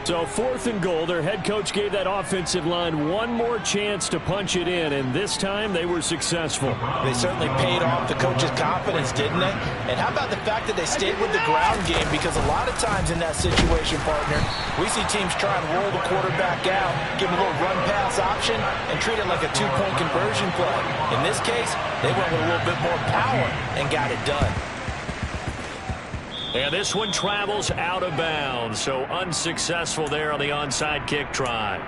So 4th and goal, their head coach gave that offensive line one more chance to punch it in, and this time they were successful. They certainly paid off the coach's confidence, didn't they? And how about the fact that they stayed with the ground game? Because a lot of times in that situation, partner, we see teams try and roll the quarterback out, give him a little run-pass option, and treat it like a 2-point conversion play. In this case, they went with a little bit more power and got it done. And this one travels out of bounds, so unsuccessful there on the onside kick try.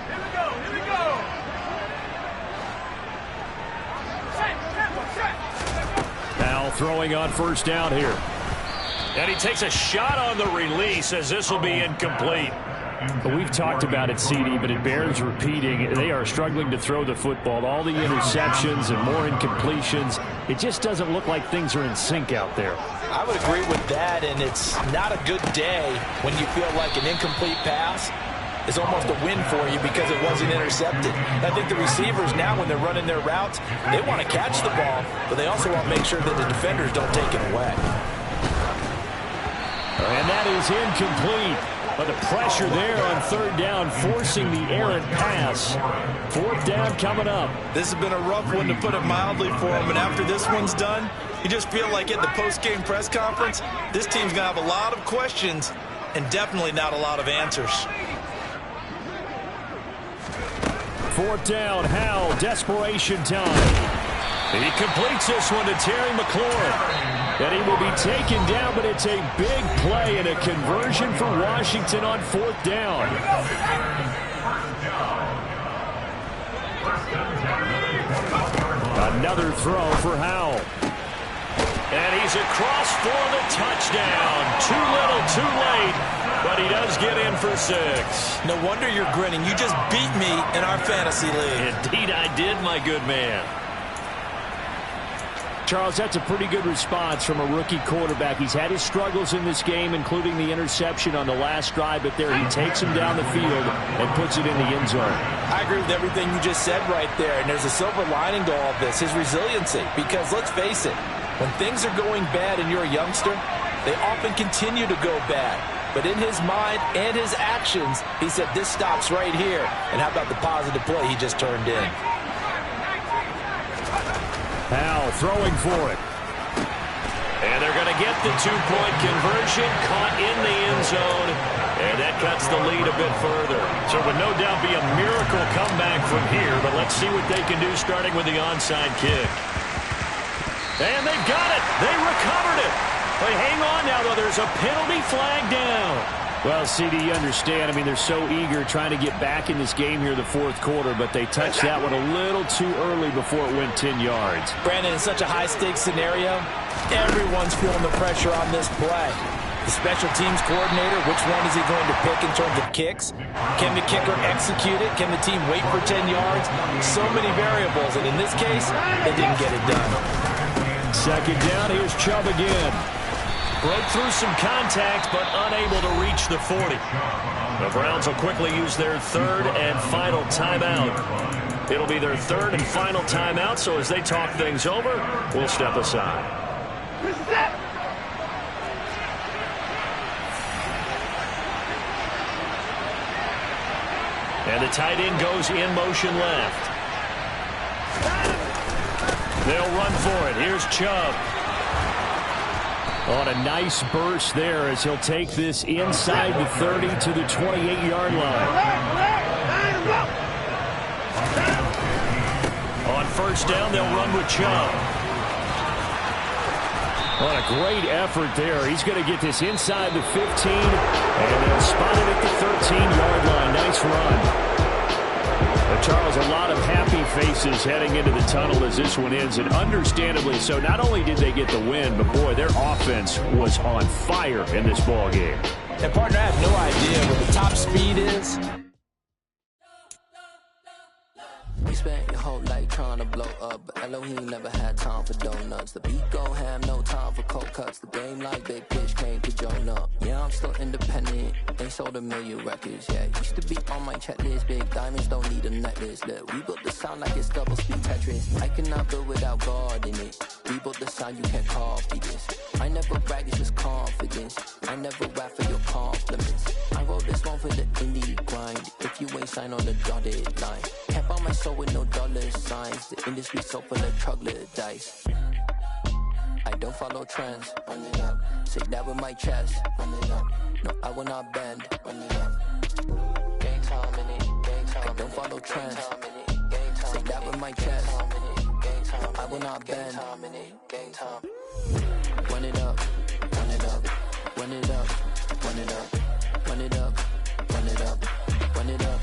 Here we go. Now throwing on 1st down here. And he takes a shot on the release as this will be incomplete. We've talked about it, CD, but it bears repeating. They are struggling to throw the football. All the interceptions and more incompletions. It just doesn't look like things are in sync out there. I would agree with that, and it's not a good day when you feel like an incomplete pass is almost a win for you because it wasn't intercepted. I think the receivers now, when they're running their routes, they want to catch the ball, but they also want to make sure that the defenders don't take it away. And that is incomplete. But the pressure there on 3rd down, forcing the errant pass. 4th down coming up. This has been a rough one, to put it mildly, for him. And after this one's done, you just feel like at the post-game press conference, this team's going to have a lot of questions and definitely not a lot of answers. 4th down, Howell, desperation time. He completes this one to Terry McLaurin. And he will be taken down, but it's a big play and a conversion for Washington on 4th down. Another throw for Howell. And he's across for the touchdown. Too little, too late, but he does get in for 6. No wonder you're grinning. You just beat me in our fantasy league. Indeed I did, my good man. Charles, that's a pretty good response from a rookie quarterback. He's had his struggles in this game, including the interception on the last drive, but there he takes him down the field and puts it in the end zone. I agree with everything you just said right there, and there's a silver lining to all of this, his resiliency. Because let's face it, when things are going bad and you're a youngster, they often continue to go bad. But in his mind and his actions, he said, this stops right here. And how about the positive play he just turned in? Howell throwing for it. And they're going to get the 2-point conversion, caught in the end zone, and that cuts the lead a bit further. So it would no doubt be a miracle comeback from here, but let's see what they can do starting with the onside kick. And they've got it. They recovered it. But hang on now, though. There's a penalty flag down. Well, CD, you understand. I mean, they're so eager trying to get back in this game here in the 4th quarter, but they touched that one a little too early before it went 10 yards. Brandon, in such a high-stakes scenario, everyone's feeling the pressure on this play. The special teams coordinator, which one is he going to pick in terms of kicks? Can the kicker execute it? Can the team wait for 10 yards? So many variables, and in this case, they didn't get it done. 2nd down, here's Chubb again. Broke through some contact, but unable to reach the 40. The Browns will quickly use their 3rd and final timeout. It'll be their 3rd and final timeout, so as they talk things over, we'll step aside. And the tight end goes in motion left. They'll run for it. Here's Chubb. On a nice burst there as he'll take this inside the 30 to the 28-yard line. first down. They'll run with Chubb. What a great effort there. He's going to get this inside the 15, and they'll spot it at the 13-yard line. Nice run. But Charles, a lot of happy faces heading into the tunnel as this one ends, and understandably so. Not only did they get the win, but boy, their offense was on fire in this ball game. And partner, I have no idea what the top speed is. We spent your whole life trying to blow up, but Elohim never had time for donuts. The beat go ham, no time for cold cuts. The game like big pitch came to Jonah. Yeah, I'm still independent. They sold 1 million records. Yeah, used to be on my checklist. Big diamonds don't need a necklace. Look, we built the sound like it's double speed Tetris. I cannot build without God in it. We built the sound, you can't copy this. I never brag, it's just confidence. I never rap for your compliments. I wrote this one for the indie grind. If you ain't signed on the dotted line, can't buy my soul with no dollar signs. The industry so full of troglodytes. I don't follow trends. Run it up. Say that with my chest. Run it up. No, I will not bend. Run it up. Gang time in it. Gang time. I don't follow trends. Say that with my chest. No, I will not bend. Gang time. Run it up. Run it up. Run it up. Run it up. Run it up. Run it up. Run it up.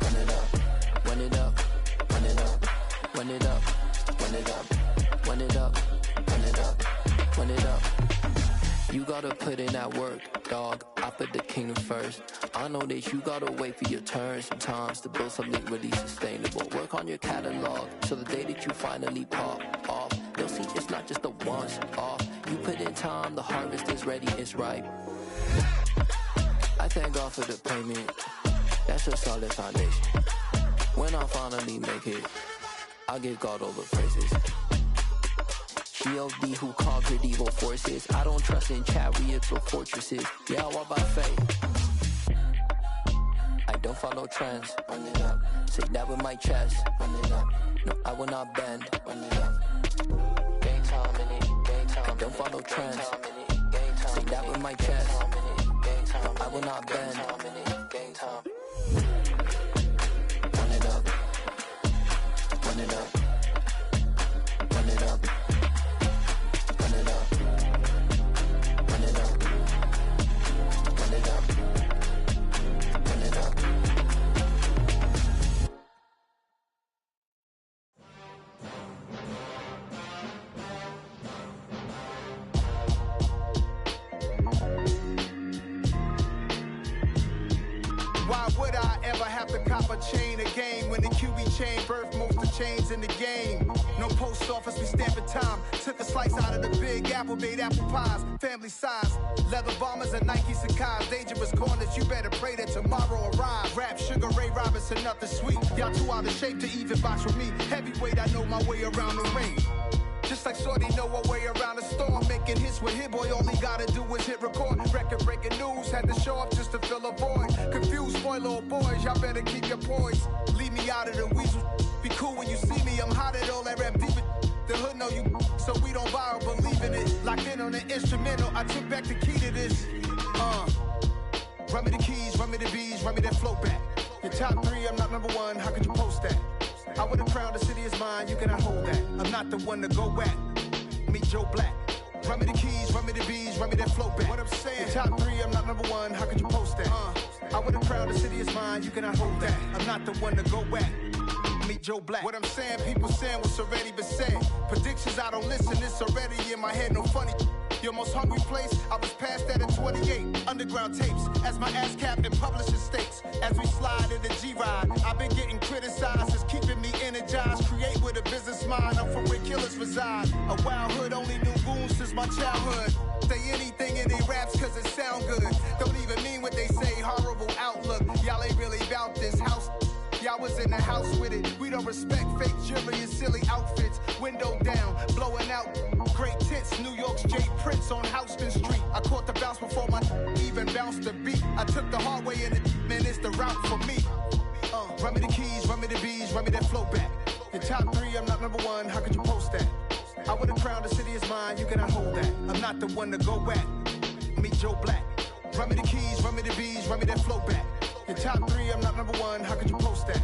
Run it up. Run it up. Run it up. Run it up. Run it up. Run it up. Run it up. Run it up. You gotta put in that work, dog. I put the kingdom first. I know that you gotta wait for your turn sometimes to build something really sustainable. Work on your catalog, so the day that you finally pop off, you'll see it's not just a once off. You put in time, the harvest is ready, it's ripe. I thank God for the payment. That's a solid foundation. When I finally make it, I'll give God all the praises. G.O.D. who conquered evil forces. I don't trust in chariots or fortresses. Yeah, I walk by faith. I don't follow trends. Run it up. Say that with my chest. Run it up. No, I will not bend. Run it up. Gang time in it. Gang time. I don't follow trends. Say that with my chest. No, I will not bend. Gang time. Run it up. Run it up. Run it up. Run it up. Run it up. Run it up. Run it up. Why would I ever have to cop a chain again when the QB chain birthed most of the chains in the game? No post office, we stamping time. Took a slice out of the big apple, made apple pies, family size. Leather bombers and Nike Sacai's. Dangerous corners, you better pray that tomorrow arrives. Rap, Sugar Ray Robinson, nothing sweet. Y'all too out of shape to even box with me. Heavyweight, I know my way around the ring. Just like Shorty know her way around the storm. Making hits with Hit Boy, all he gotta do is hit record. Record breaking news, had to show up just to fill a void. Confused, spoiled little boys, y'all better keep your poise. Leave me out of the weasel. Be cool when you see me, I'm hot at all that rap deep. The hood know you, so we don't borrow, believe in it. Locked in on the instrumental, I took back the key to this. Run me the keys, run me the bees, run me that flow back. Your top 3, I'm not number 1, how could you post that? I would have crowned the city is mine, you cannot hold that. I'm not the one to go at. Meet Joe Black. Run me the keys, run me the bees, run me that flow back. What I'm saying, your top 3, I'm not number 1, how could you post that? I would have crowned the city is mine, you cannot hold that. I'm not the one to go at. Meet Joe Black. What I'm saying, people saying what's already been said. Predictions, I don't listen, it's already in my head, no funny. Your most hungry place, I was past that at 28. Underground tapes, as my ass cap in publishing states. As we slide in the G-Ride, I've been getting criticized, it's keeping me energized. Create with a business mind, I'm from where killers reside. A wild hood, only knew goons since my childhood. Say anything in they raps cause it sound good. Don't even mean what they say, horrible outlook. Y'all ain't really about this house. Y'all was in the house with it. We don't respect fake jewelry and silly outfits. Window down, blowing out great tits. New York's J. Prince on Houston Street. I caught the bounce before my even bounced the beat. I took the hard way in it, man, it's the route for me. Run me the keys, run me the bees, run me that flow back. Your top 3, I'm not number 1, how could you post that? I would have crowned the city is mine, you cannot hold that. I'm not the one to go at. Meet Joe Black. Run me the keys, run me the bees, run me that flow back. Your top 3, I'm not number 1, how could you post that?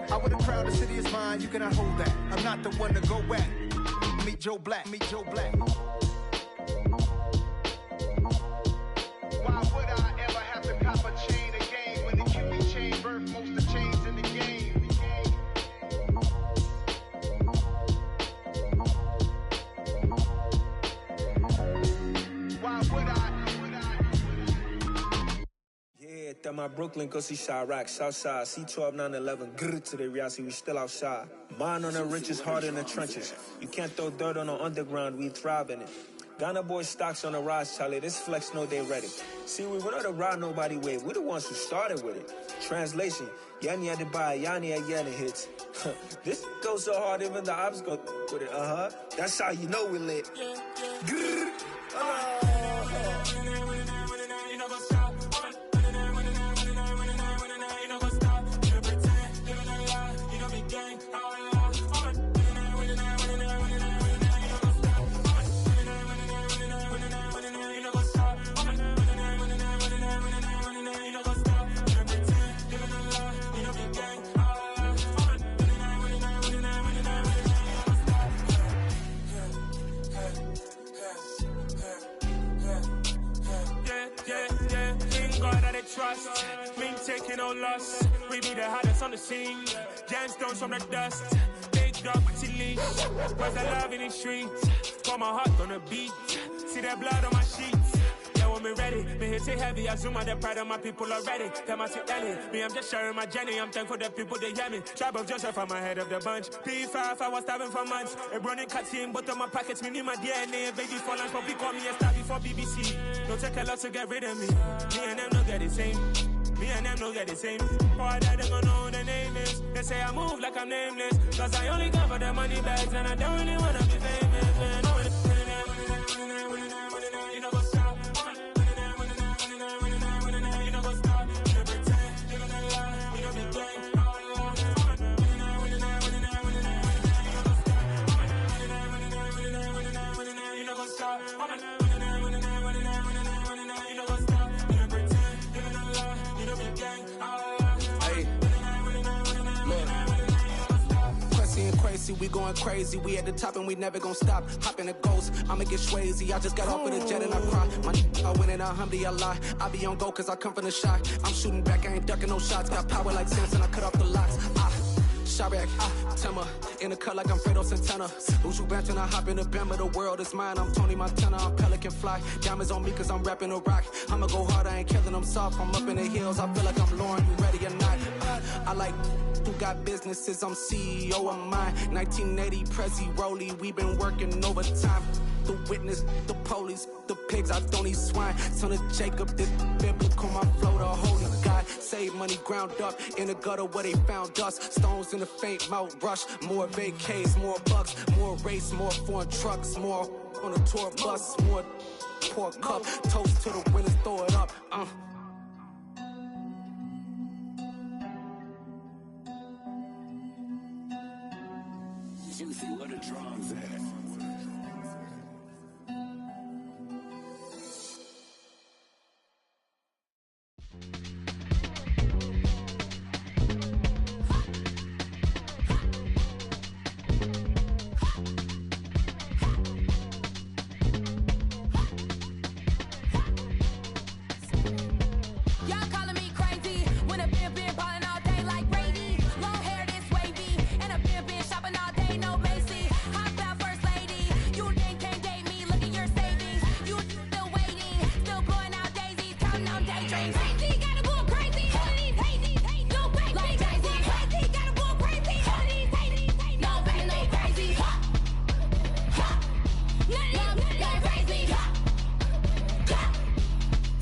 I would have crowd, the city is mine, you cannot hold that. I'm not the one to go back. Meet Joe Black, meet Joe Black. Why would I ever have to cop a chain again when the QB chain birthed most of the chains in the game? Why would I? Yeah, that my Brooklyn, go see Chirac, Southside, C12, 911, grrr to the reality, we still outside. Mine on the riches, hard in the trenches. You can't throw dirt on the underground, we thrive in it. Ghana boys stocks on the rise, Charlie, this flex know they ready. See, we not to ride nobody wave, we the ones who started with it. Translation, Yanni had to buy, Yanni had Yanni hits. This goes so hard, even the ops go with it, That's how you know we lit. Grrr. Trust, me taking no loss. We be the hottest on the scene. Gemstones from the dust. Big dog with leash. Where's the love in the streets? Got my heart on the beat. See that blood on my sheets. Yeah, when me ready, me hit it heavy. I zoom out the pride of my people already. Tell my shit Ellie. Me, I'm just sharing my journey. I'm thankful the people they hear me. Tribe of Joseph, I'm ahead of the bunch. P5, I was starving for months. A running cutscene, but on my pockets, me need my DNA. Baby for lunch, but we call me a star before BBC. Don't take a lot to get rid of me. Me and them don't get the same. Me and them don't get the same. Boy, that they gonna know who the name is. They say I move like I'm nameless. Cause I only cover the money bags and I don't really wanna be famous, man. You know what's up? You know what's up? You pretend, living a lie. You know be gang. You know what's up? We going crazy, we at the top and we never gonna stop. Hop in a ghost, I'ma get swayzy. I just got off of the jet and I cry. I win in a Humvee, I lie. I be on go cause I come from the shot. I'm shooting back, I ain't ducking no shots. Got power like Samson, I cut off the locks. Chirac, Timmer, in the cut like I'm Fredo Santana. Who's you benching? I hop in the Bama, the world is mine. I'm Tony Montana, I'm Pelican Fly. Diamonds on me cause I'm rapping a rock. I'ma go hard, I ain't killing them soft. I'm up in the hills, I feel like I'm Lauren, you ready or not? I like who got businesses, I'm CEO of mine. 1980 Prezi Rolly, we been working overtime. The witness, the police, the pigs, I don't eat swine. Son of Jacob, this biblical, my flow, the holy God. Save money ground up in the gutter where they found us. Stones in the faint mouth rush. More vacays, more bucks, more race, more foreign trucks, more on a tour bus, more pour cup. Toast to the winners, throw it up. Juicy, where the drums at? Y'all calling me crazy when a been ballin' all day like Brady. Long hair this wavy and a been shopping all day, no Macy. Hop out first lady, you think can't date me? Look at your savings, you still waiting, still blowing out daisies, counting on daydreams. Crazy, gotta go crazy. All of these hazy, no crazy, like crazy. Crazy, gotta go crazy. All of these hazy, no crazy, no crazy.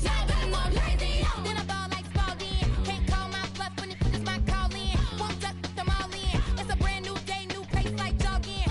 None of them go crazy. Then I ball like Spalding. Can't call my bluff when it's my call in. Won't duck them all in. It's a brand new day, new pace like jogging.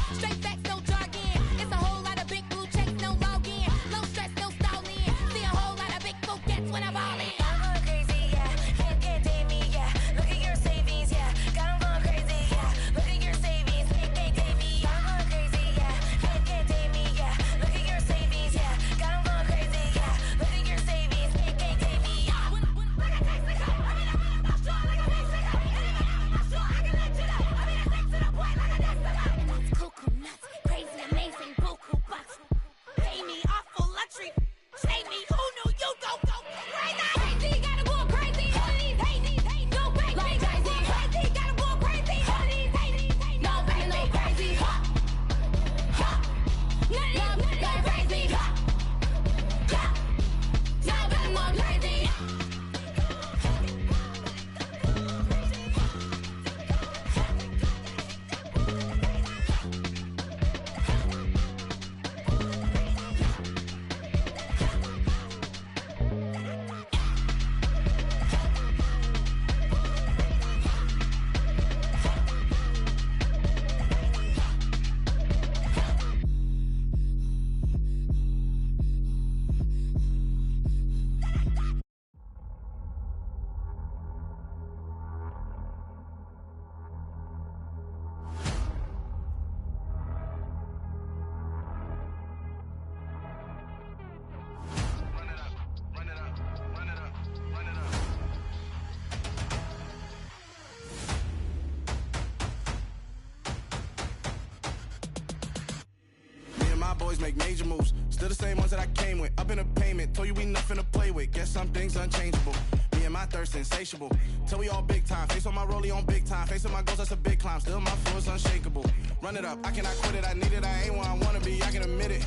my boys make major moves. Still the same ones that I came with. Up in the payment, told you we nothing to play with. Guess some things unchangeable. Me and my thirst insatiable. Till we all big time. Face on my rollie on big time. Facing my goals, that's a big climb. Still my flow is unshakable. Run it up, I cannot quit it. I need it, I ain't where I wanna be, I can admit it.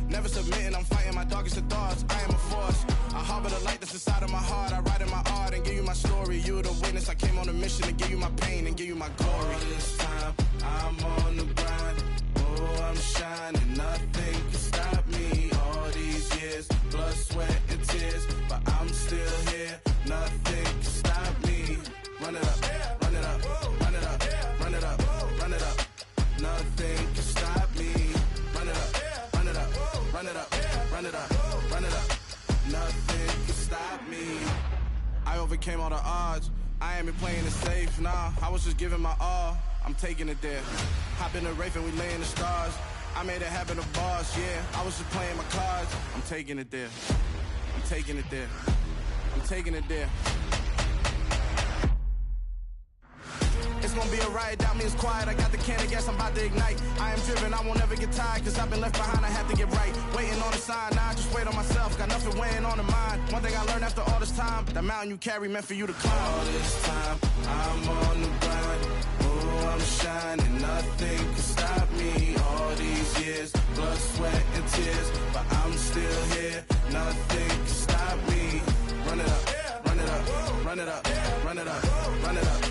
Never submitting, I'm fighting my darkest of thoughts. I am a force. I harbor the light that's inside of my heart. I write in my art and give you my story. You the witness, I came on a mission to give you my pain and give you my glory. All this time, I'm on the grind. Oh, I'm shining, nothing can stop me. All these years, blood, sweat, and tears, but I'm still here. Nothing can stop me. Run it up, run it up, run it up, run it up, run it up. Nothing can stop me. Run it up, run it up, run it up, run it up, run it up. Nothing can stop me. I overcame all the odds. I ain't been playing it safe, nah. I was just giving my all. I'm taking it there. Hop in the Wraith and we lay in the stars. I made it happen to boss, yeah. I was just playing my cards. I'm taking it there. I'm taking it there. I'm taking it there. It's gonna be a riot, doubt me it's quiet. I got the can of gas, I'm about to ignite. I am driven, I won't ever get tired, cause I've been left behind, I have to get right. Waiting on the sign, now I just wait on myself. Got nothing weighing on the mind. One thing I learned after all this time, the mountain you carry meant for you to climb. All this time, I'm on the grind. Oh, I'm shining, nothing can stop me. All these years, blood, sweat, and tears, but I'm still here. Nothing can stop me. Run it up, run it up, run it up, run it up, run it up.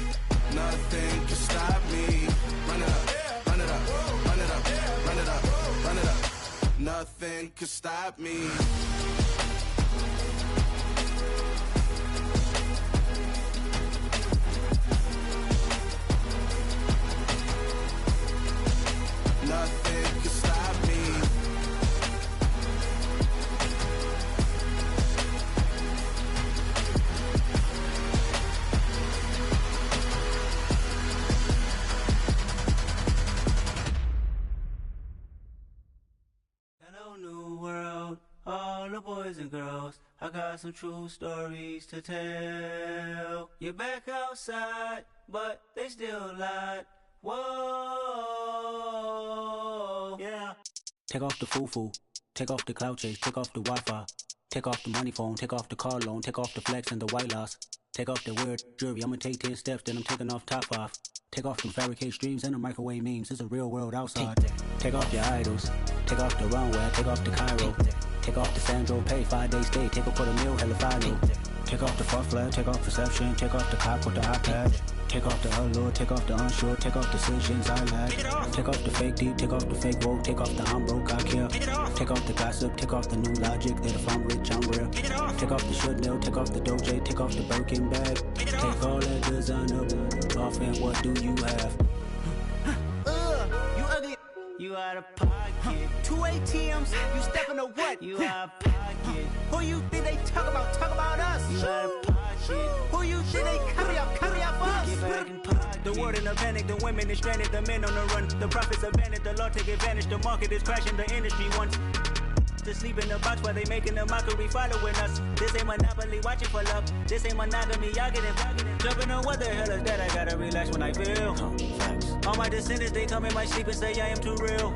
Nothing can stop me. Run it up, run it up, run it up, run it up, run it up. Nothing can stop me. Nothing can stop me. Hello, new world, all the boys and girls. I got some true stories to tell. You're back outside, but they still lied. Whoa, yeah. Take off the foo-foo, take off the cloud chase, take off the Wi-Fi, take off the money phone, take off the car loan, take off the flex and the white loss, take off the weird jewelry. I'ma take 10 steps, then I'm taking off top 5. Take off the fabricate streams and the microwave memes. It's a real world outside. Take off your idols, take off the runway, take off the Cairo, take off the Sandro Pay, 5-day stay, take a $250,000 hella final. Take off the fuck flag, take off perception, take off the cop with the iPad. Take off the allure, take off the unsure, take off decisions I lack. Take off the fake deep, take off the fake woke, take off the I'm broke, I care. Take off the gossip, take off the new logic that if I'm rich, I'm real. Take off the Chanel, take off the Doja, take off the Birkin bag. Take all that designer off and what do you have? You ugly. You out of pocket. 2 ATMs, you stepping to what? You out of pocket. Who you think they talk about? Talk about us. You out of pocket. Who you think they carry up for us? Get back in pocket. The world in a panic, the women is stranded, the men on the run. The profits abandoned, the law take advantage. The market is crashing, the industry wants to sleep in the box while they making a mockery following us. This ain't Monopoly, watching for love. This ain't monogamy, y'all get it. Jumping on what the hell is that? I gotta relax when I feel. All my descendants, they come in my sleep and say I am too real.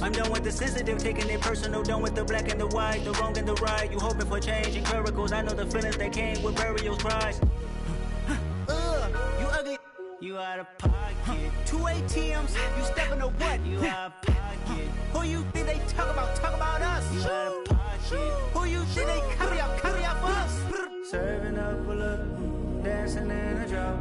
I'm done with the sensitive, taking it personal. Done with the black and the white, the wrong and the right. You hoping for change and miracles. I know the feelings that came with burial cries. You ugly. You out of pocket. 2 ATMs, you stepping to what? You out of pocket. Who you think they talk about? Talk about us. You out of pocket. Who you think they carry up for us? Serving up a look, dancing in a drop.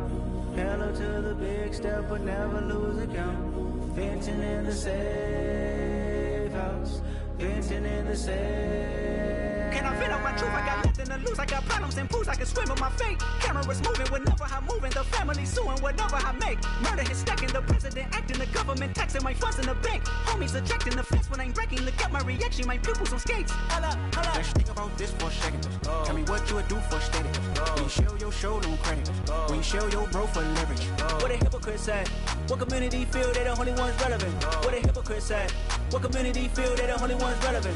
Hello to the big step, but never lose a count. Venting in the safe house. Venting in the safe. Can I vent out my truth? I got nothing to lose. I got problems and fools. I can swim with my fate. Cameras moving whenever I'm moving. The family suing whatever I make. Murder is stacking. The president acting. The government taxing my funds in the bank. Homies ejecting the fence when I'm breaking. Look at my reaction. My pupils on skates. Holla, holla. Let's think about this for a second. Tell me what you would do for steady. When you show your show, don't credit. When you show your bro for leverage. What a hypocrite said. What community feel they the only ones relevant? What a hypocrite said. What community feel they the only ones relevant?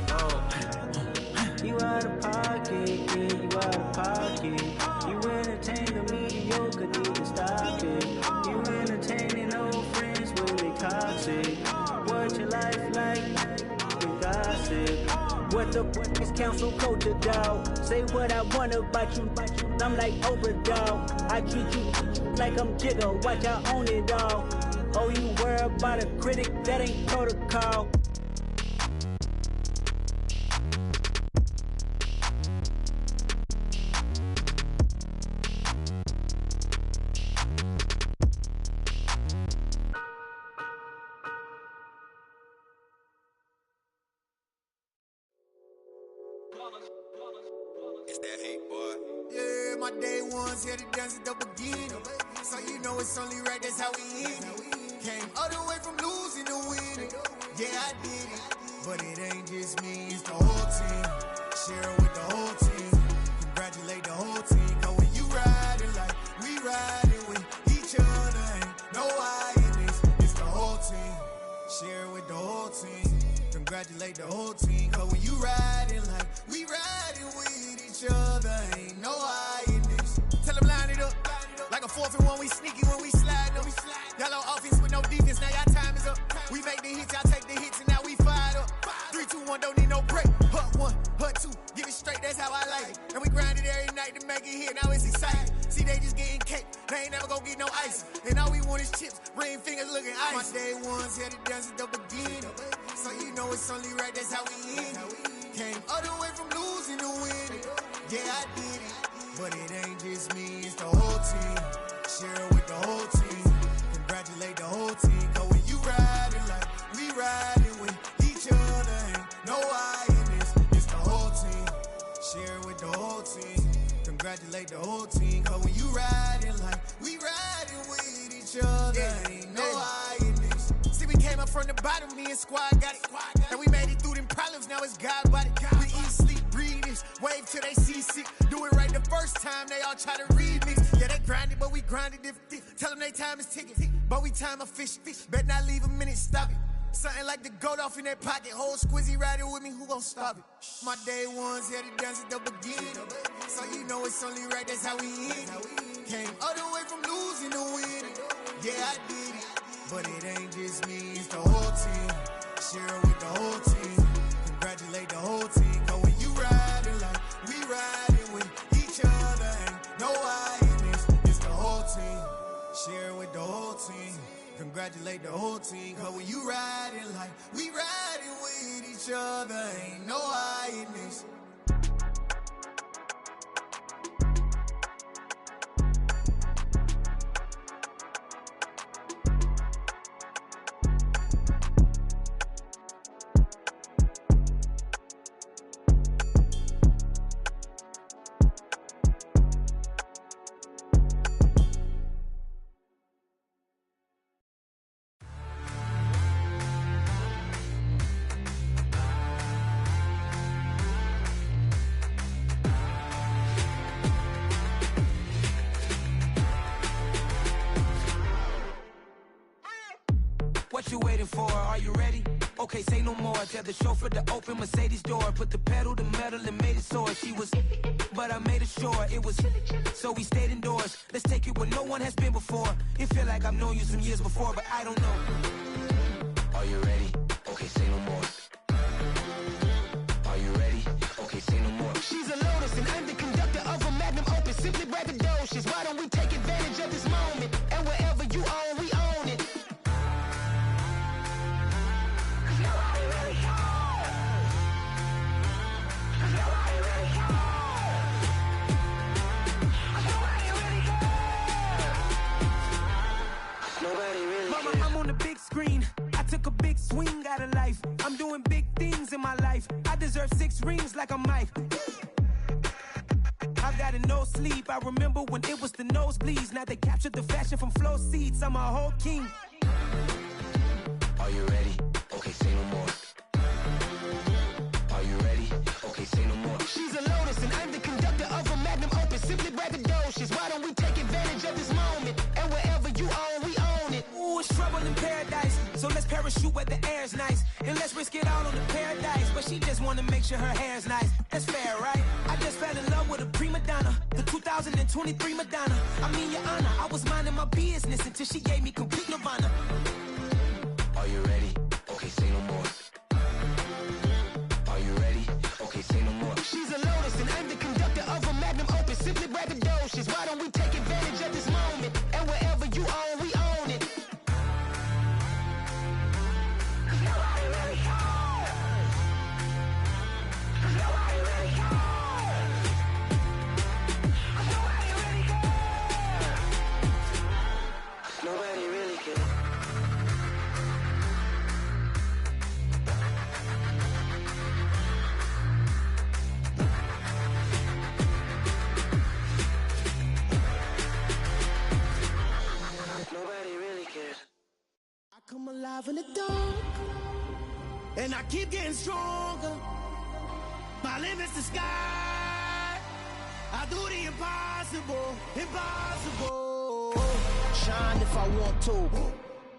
You out of pocket, yeah, you out of pocket. You entertain the mediocre, need to stop it. You entertaining old friends when they toxic. What your life like? You What the fuck is council culture, dog? Say what I want about you, I'm like overdog. I treat you like I'm Jigga, watch I own it all. Oh, you worry about a critic, that ain't protocol. It's that hate, boy. Yeah, my day ones here to dance at the beginning. So you know it's only right, that's how we end it. Came all the way from losing to winning. Yeah, I did it. But it ain't just me, it's the whole team. Share it with the whole team. Congratulate the whole team. Cause when you riding like we riding with each other, ain't no I in this. It's the whole team. Share it with the whole team. Congratulate the whole team. Cause when you riding like we riding with each other, ain't no I in this. Tell them line it up. Like a 4th and 1, we sneaky when we slide them. Y'all on offense with no defense, now y'all time is up. We make the hits, y'all take the hits, and now we fired up. 3, 2, 1, don't need no break. Hut 1, hut 2, give it straight, that's how I like it. And we grind it every night to make it hit, now it's exciting. See, they just getting cake, they ain't never gonna get no ice. And all we want is chips, ring fingers looking ice. My day ones here to dance at the beginning. So you know it's only right, that's how we end it. Came all the way from losing to winning. Yeah, I did it. But it ain't just me, it's the whole team. Share it with the whole team. Congratulate the whole team. Cause when you riding like we riding with each other, ain't no I in this. It's the whole team. Share it with the whole team. Congratulate the whole team. Cause when you riding like we riding with each other, ain't no I in this. See, we came up from the bottom, me and squad got it. And we made it through them problems, now it's God body. We eat, sleep, breathe this, wave till they see sick. Do it right the first time, they all try to remix. Yeah, they grinded, but we grinded different. Tell them they time is ticking, but we time a fish. Bet not leave a minute, stop it. Something like the goat off in their pocket. Whole squizzy riding with me, who gon' stop it? My day ones here to dance at the beginning. So you know it's only right, that's how we end it. Came all the way from losing to winning. Yeah, I did it. But it ain't just me, it's the whole team. Share it with the whole team. Congratulate the whole team. Cause when you riding like we riding with each other, ain't no I in this. It's the whole team. Share it with the whole team. Congratulate the whole team. Cause when you riding like we riding with each other, ain't no I in this. What you waiting for? Are you ready? Okay, say no more. Tell the chauffeur to open Mercedes door. Put the pedal to metal and made it soar. She was, but I made it sure it was. So we stayed indoors. Let's take it where no one has been before. It feel like I've known you some years before, but I don't know. Are you ready? Okay, say no more. Are you ready? Okay, say no more. She's a Lotus and I'm the conductor of a magnum opus. Simply braggadocious. Why don't we take advantage of this moment? And wherever you own, we own it. Mama, I'm on the big screen. I took a big swing out of life. I'm doing big things in my life. I deserve 6 rings like a Mike. I've got no sleep. I remember when it was the nosebleeds. Now they captured the fashion from flow seats. I'm a whole king. Are you ready? Okay, say no more. Are you ready? Okay, say no more. She's a Lotus and I'm the conductor of a magnum opus. Simply braggadocious. Why don't we take advantage of this moment? And wherever you own, we own it. Ooh, it's trouble in paradise. So let's parachute where the air's nice. And let's risk it all on the paradise. But she just wanna make sure her hair's nice. That's fair, right? I just fell in love with a prima donna. The 2023 Madonna. I mean, your honor, I was minding my business until she gave me complete nirvana. Are you ready? Okay, say no more. Are you ready? and I keep getting stronger. My limit's the sky. I do the impossible, impossible. Shine if I want to.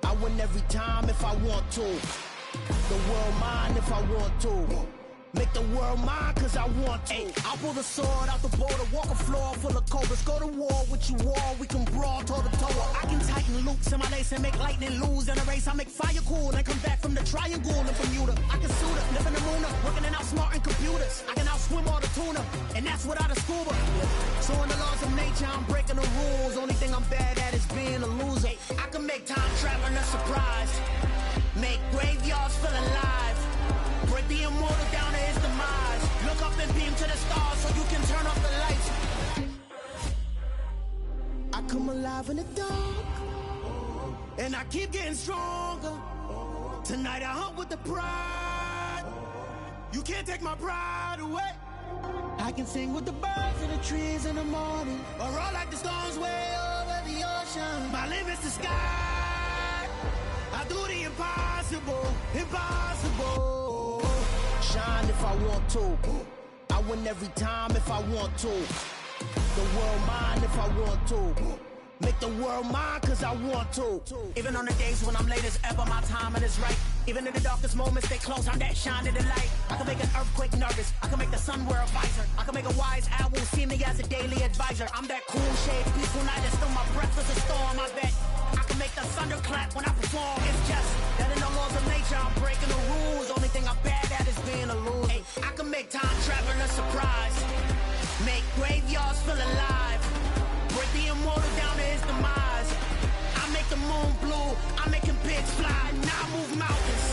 I win every time if I want to. The world mine if I want to. Make the world mine cause I want to. Ay, I'll pull the sword out the border, walk a floor full of cobras. Go to war with you all, we can brawl toe to toe. I can tighten loops in my lace and make lightning lose in a race. I make fire cool and come back from the triangle in Bermuda. I can suit up, live in the moon up, working and outsmarting computers. I can outswim all the tuna, and that's without a scuba. So in the laws of nature, I'm breaking the rules. Only thing I'm bad at is being a loser. I can make time traveling a surprise, make graveyards feel alive, break the immortal down to his demise. Look up and beam to the stars so you can turn off the lights. I come alive in the dark, and I keep getting stronger. Tonight I hunt with the pride. You can't take my pride away. I can sing with the birds and the trees in the morning, or roll like the storms way over the ocean. My limit's the sky. I do the impossible, impossible. Shine if I want to. I win every time if I want to. The world mine if I want to. Make the world mine cause I want to. Even on the days when I'm late as ever, my timing is right. Even in the darkest moments, stay close, I'm that shining the light. I can make an earthquake nervous, I can make the sun wear a visor. I can make a wise owl see me as a daily advisor. I'm that cool shade, peaceful night, and still my breath is a storm, I bet. I can make the thunder clap when I perform. It's just that in the laws of nature, I'm breaking the rules. Only thing I'm bad at is being a loser. Hey, I can make time traveling a surprise, make graveyards feel alive, break the immortal down to his demise. I make the moon blue, I'm making pigs fly, now I move mountains.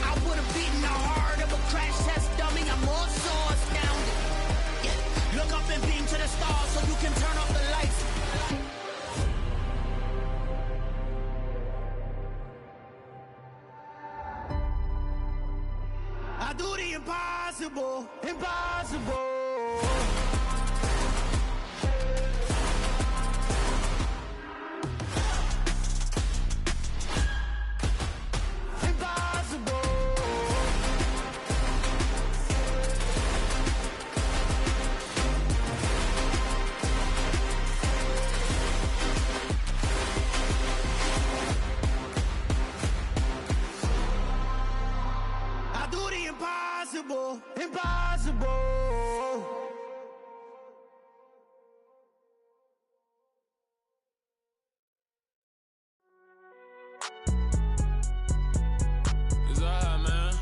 I would have beaten the heart of a crash test dummy. I'm more so astounded. Yeah. Look up and beam to the stars so you can turn off the lights. I do the impossible, impossible. Impossible, impossible. It's alright, man.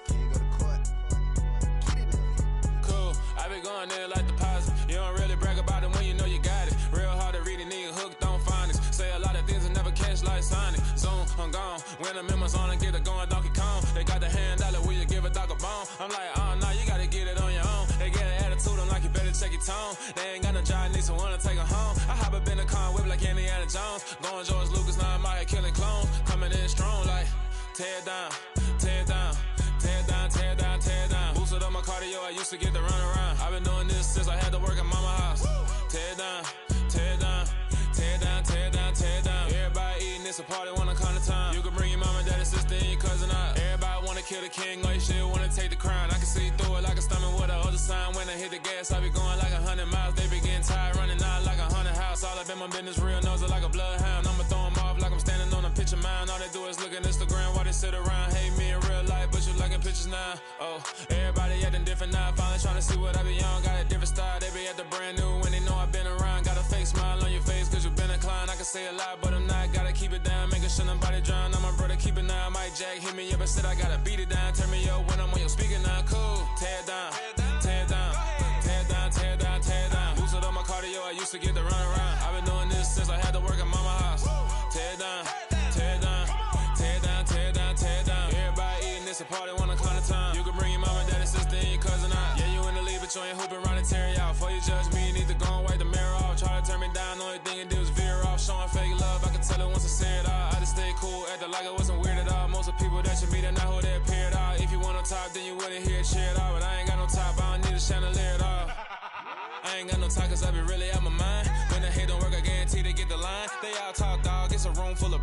Can't go to court. Get it up. Cool, I be going there like deposit. You don't really brag about it when you know you got it. Real hard to read it, nigga hooked, don't find it. Say a lot of things and never catch like Sonic. Zoom, I'm gone. When I'm in my zone and get it going, Donkey Kong. They got the hand dollar, will you give a dog a bone? I'm like, oh, no, you gotta get it on your own. They get an attitude, I'm like, you better check your tone. They ain't got no job, need someone to take her home. I hop up in the car, whip like Indiana Jones. Going George Lucas, now I'm out here killing clones. Coming in strong like, tear down, tear down, tear down, tear down, tear down. Boosted up my cardio, I used to get to run around. I've been doing this since I had to work at mama house. Tear down, tear down, tear down, tear down, tear down. Everybody eating, it's a party, wanna come to time. You can bring your mama, daddy, sister, and your cousin out. Everybody wanna kill the king, or you shit wanna take the crown. I can see through it like a stomach with a other sign. When I hit the gas, I be going like 100 miles. They be getting tired, running out like 100 house. All up in my business, real nose like a bloodhound. I'ma throw them off like I'm standing on a picture mound. All they do is look at Instagram while they sit around. Hate me in real life, but you liking pictures now. Oh, everybody acting different now. Finally trying to see what I be on. Got a different style, they be at the brand new when they know I've been around. Got a fake smile on your face cause you been inclined. I can say a lot, but I'm not. Gotta keep it down, making sure nobody drown. I'm my brother, keep it now. Mike Jack hit me up and said I gotta beat it down. Turn me up when I'm on your speaker now. Cool, tear down, tear down, tear down, tear down, tear down. Boosted up my cardio, I used to get to run around. I've been doing this since I had to work at mama house. Tear down, tear down, tear down, tear down, tear down. Everybody eating, it's a party, wanna climb the time. You can bring your mama, daddy, sister, and your cousin out. Yeah, you in the lead, but you ain't hooping around and tear out. Before you judge me, you need to go and wipe the mirror off. Try to turn me down, only thing you do is veer off. Showing fake love, I can tell it once I say it all. I just stay cool, acting like it wasn't weird at all. Most of the people that you meet are not who they appear at all. If you want on top, then you wouldn't hear it cheer at all. But I ain't got no top, I don't need a chandelier at all. I ain't got no talk cause I be really out my mind. When the hate don't work, I guarantee they get the line. They all talk, dog, it's a room full of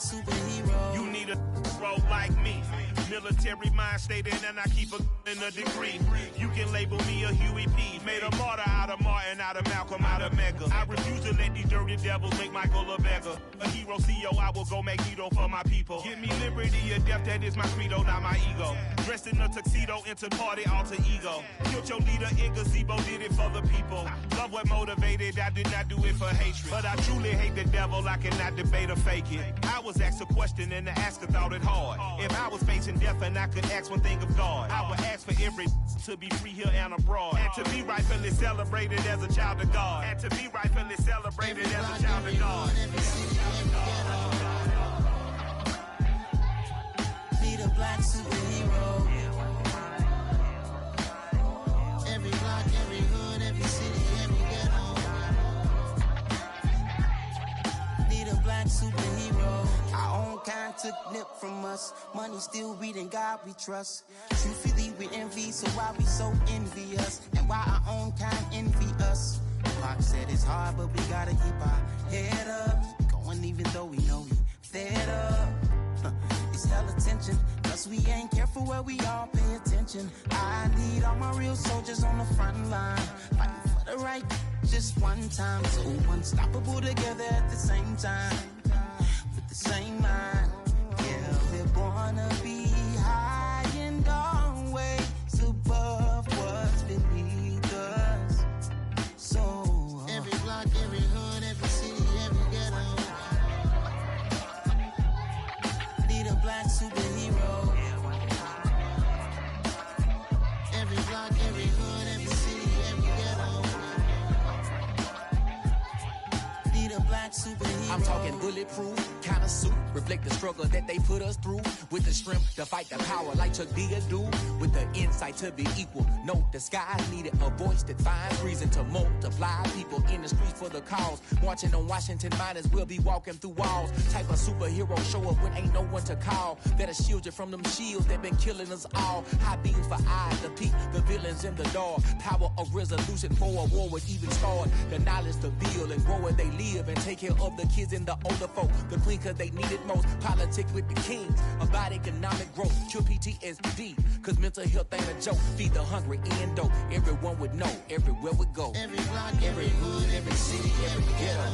superhero. You need a role like me. Military mind stated, and I keep in a degree. You can label me a Huey P. Made a martyr out of Martin, out of Malcolm, out of Mega. I refuse to let these dirty devils make Michael a beggar. A hero CEO, I will go Magneto for my people. Give me liberty or death, that is my credo, not my ego. Dressed in a tuxedo, into party alter ego. Killed your leader in gazebo, did it for the people. Love what motivated, I did not do it for hatred. But I truly hate the devil, I cannot debate or fake it. I was asked a question and the asker thought it hard. If I was facing death and I could ask one thing of God, I would ask for every to be free here and abroad. And to be rightfully celebrated as a child of God. And to be rightfully celebrated as a child of God. Be the black superhero. Every block, every hood, every city, every ghetto. Be the black superhero. Our own kind took nip from us. Money still reading God we trust. Truthfully we envy, so why we so envious? And why our own kind envy us? Pac said it's hard, but we gotta keep our head up. Going even though we know we fed up. It's hella tension, cause we ain't careful where we all pay attention. I need all my real soldiers on the front line, fighting for the right just one time. So unstoppable together at the same time, with the same mind. Yeah, we're born to be high and always above what's beneath us. So every block, every hood, every city, every ghetto. Need a black superhero. Every block, every hood, every city, every ghetto. Need a black superhero. I'm talking bulletproof kind of suit, reflect the struggle that they put us through. With the strength to fight the power like Chuck D do. With the insight to be equal. No disguise needed, a voice that finds reason to multiply. People in the streets for the cause. Marching on Washington, might as well be walking through walls. Type of superhero show up when ain't no one to call. That'll shield you from them shields that been killing us all. High beams for eyes to peek, the villains in the dark. Power of resolution for a war would even start. The knowledge to build and grow where they live and take care of the kids and the older folk. The clean cause they need it most. Politics with the kings about economic growth. Cure PTSD cause mental health ain't a joke. Feed the hungry and dope. Everyone would know everywhere we go. Every block, every hood, every city, every ghetto.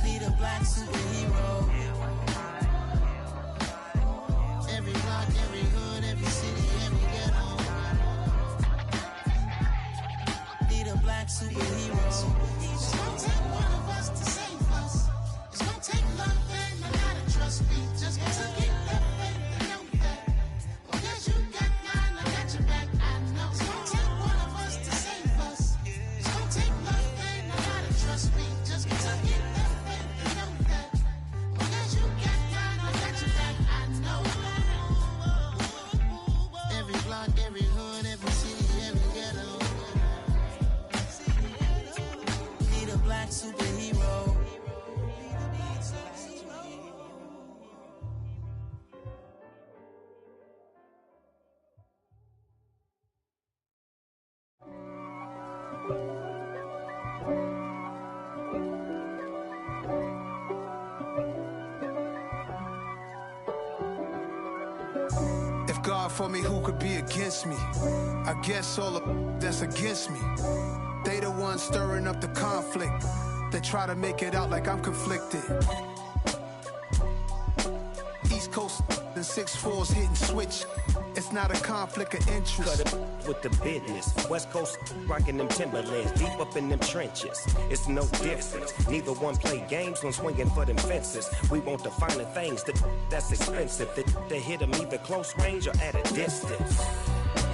Need a black superhero. Every block, every hood, every city, every ghetto. Need a black superhero. It's gonna take one of us to save us. It's gonna take love and a lot of trust. We just gotta get that faith and know that. Because you got mine, I got your back, I know. It's gonna take one of us to save us. It's gonna take love and a lot of trust. We just gotta get that faith and know that. Because you got mine, I got your back, I know. Every block, every hood, every city, every ghetto. Need a black superhero. If God for me, who could be against me? I guess all of that's against me. They the ones stirring up the conflict. They try to make it out like I'm conflicted. East Coast and 6'4's hitting switch. It's not a conflict of interest. Cut it with the business. West Coast rocking them Timberlands, deep up in them trenches. It's no difference. Neither one play games when swinging for them fences. We want the finer things that's expensive. They hit them either close range or at a distance.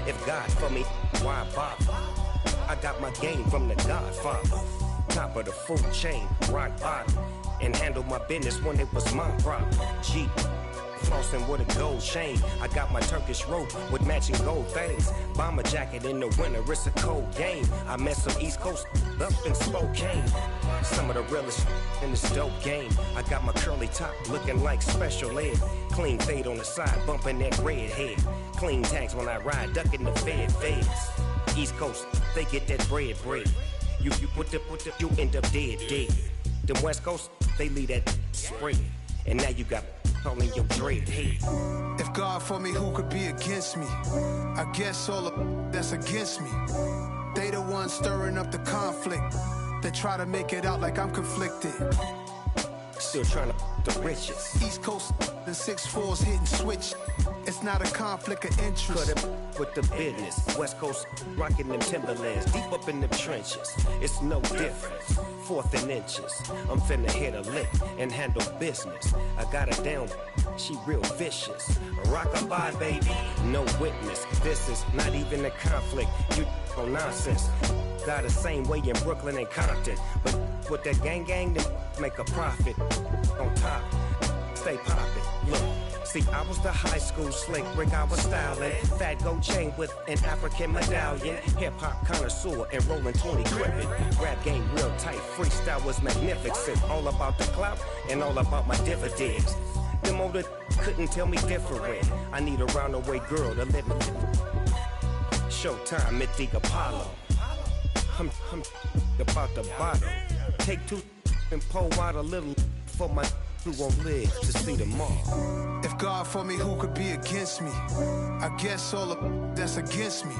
If God for me, why bother? I got my game from the Godfather. Top of the food chain, rock bottom. And handle my business when it was my problem. Jeep. Flossing with a gold chain. I got my Turkish rope with matching gold things. Bomber jacket in the winter, it's a cold game. I met some East Coast up in Spokane. Some of the realest in this dope game. I got my curly top looking like special ed. Clean fade on the side, bumping that red head. Clean tags when I ride, ducking the feds. East Coast, they get that bread. You put the, you end up dead. Them West Coast, They leave that spread, and now you got all in your dread head. If God for me, who could be against me? I guess all of that's against me. They the ones stirring up the conflict. They try to make it out like I'm conflicted. Still trying to the riches. East Coast, the 6'4s hitting switch. It's not a conflict of interest. Cut it with the business. West Coast rocking them Timberlands, deep up in them trenches. It's no difference. 4th and inches. I'm finna hit a lick and handle business. I got her down, she real vicious. Rock-a-bye, baby, no witness. This is not even a conflict. You on nonsense. Got the same way in Brooklyn and Compton, but with that gang, then make a profit. On top, stay poppin'. Look. See, I was the high school slick Rick, I was styling. Fat gold chain with an African medallion. Hip-hop connoisseur and rolling 20 gripping. Rap game real tight, freestyle was magnificent. All about the clout and all about my dividends. Them older couldn't tell me different. I need a roundaway girl to live in. Showtime at the Apollo. I'm about the bottle. Take 2 and pour out a little for my who won't live to see tomorrow. If God for me, who could be against me? I guess all of that's against me.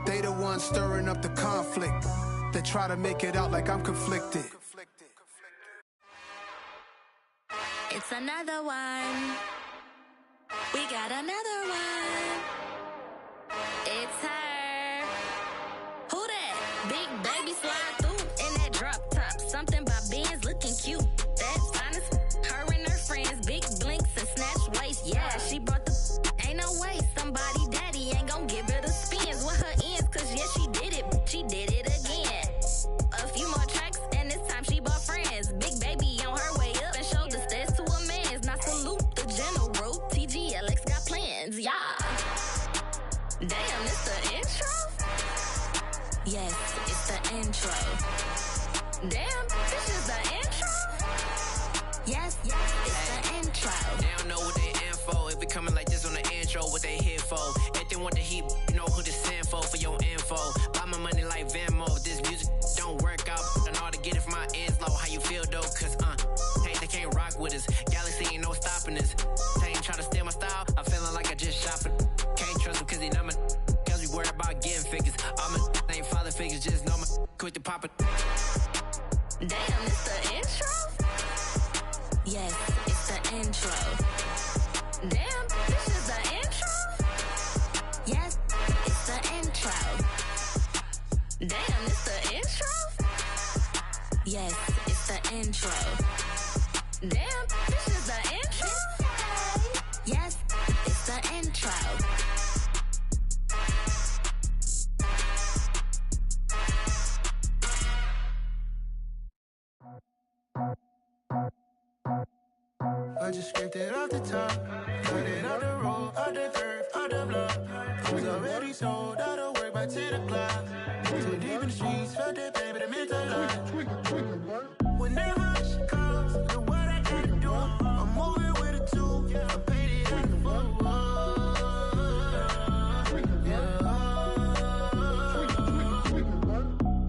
They the ones stirring up the conflict. They try to make it out like I'm conflicted. It's another one. We got another one. It's her. Who that? Big baby slide through in that drop top. Something by Benz looking cute. That's honest. Her and her friends, big blinks and snatch waist. Yeah, she brought the. Ain't no way somebody daddy ain't gon' give her the spins with her ends. Cause yeah, she did it. She did it again. A few more tracks and this time she bought friends. Big baby on her way up and showed the stairs to a man's. Now salute the general. TGLX got plans. Yeah. Damn, it's the intro? Yes, it's the intro. Damn, this is the intro? Yes, it's the intro. They don't know what they in for. If it coming like this on the intro, what they here for? If they want the heat, you know who to send for your info. Buy my money like Venmo. If this music don't work out, I know how to get it from my ends low. How you feel though? Cause hey, they can't rock with us. Galaxy ain't no stopping us. They ain't try to steal my style. I'm feeling like I just shop it. Can't trust them cause they know my. Cause we worried about getting figures. All my ain't father figures, just know my quick to pop it. Damn, it's the intro? Yes, it's the intro. Damn, this is the intro? Yes, it's the intro. Damn, it's the intro? Yes, it's the intro. Damn, this is the intro? Yes, it's the intro. I just scraped it off the top, cut it out the road, out the curve, out the block. I was already sold, out of work by 10 o'clock. Too deep in the streets, felt that baby, that meant a lot. Whenever she calls, the what I gotta do, I'm moving with a 2, I paid it out the full.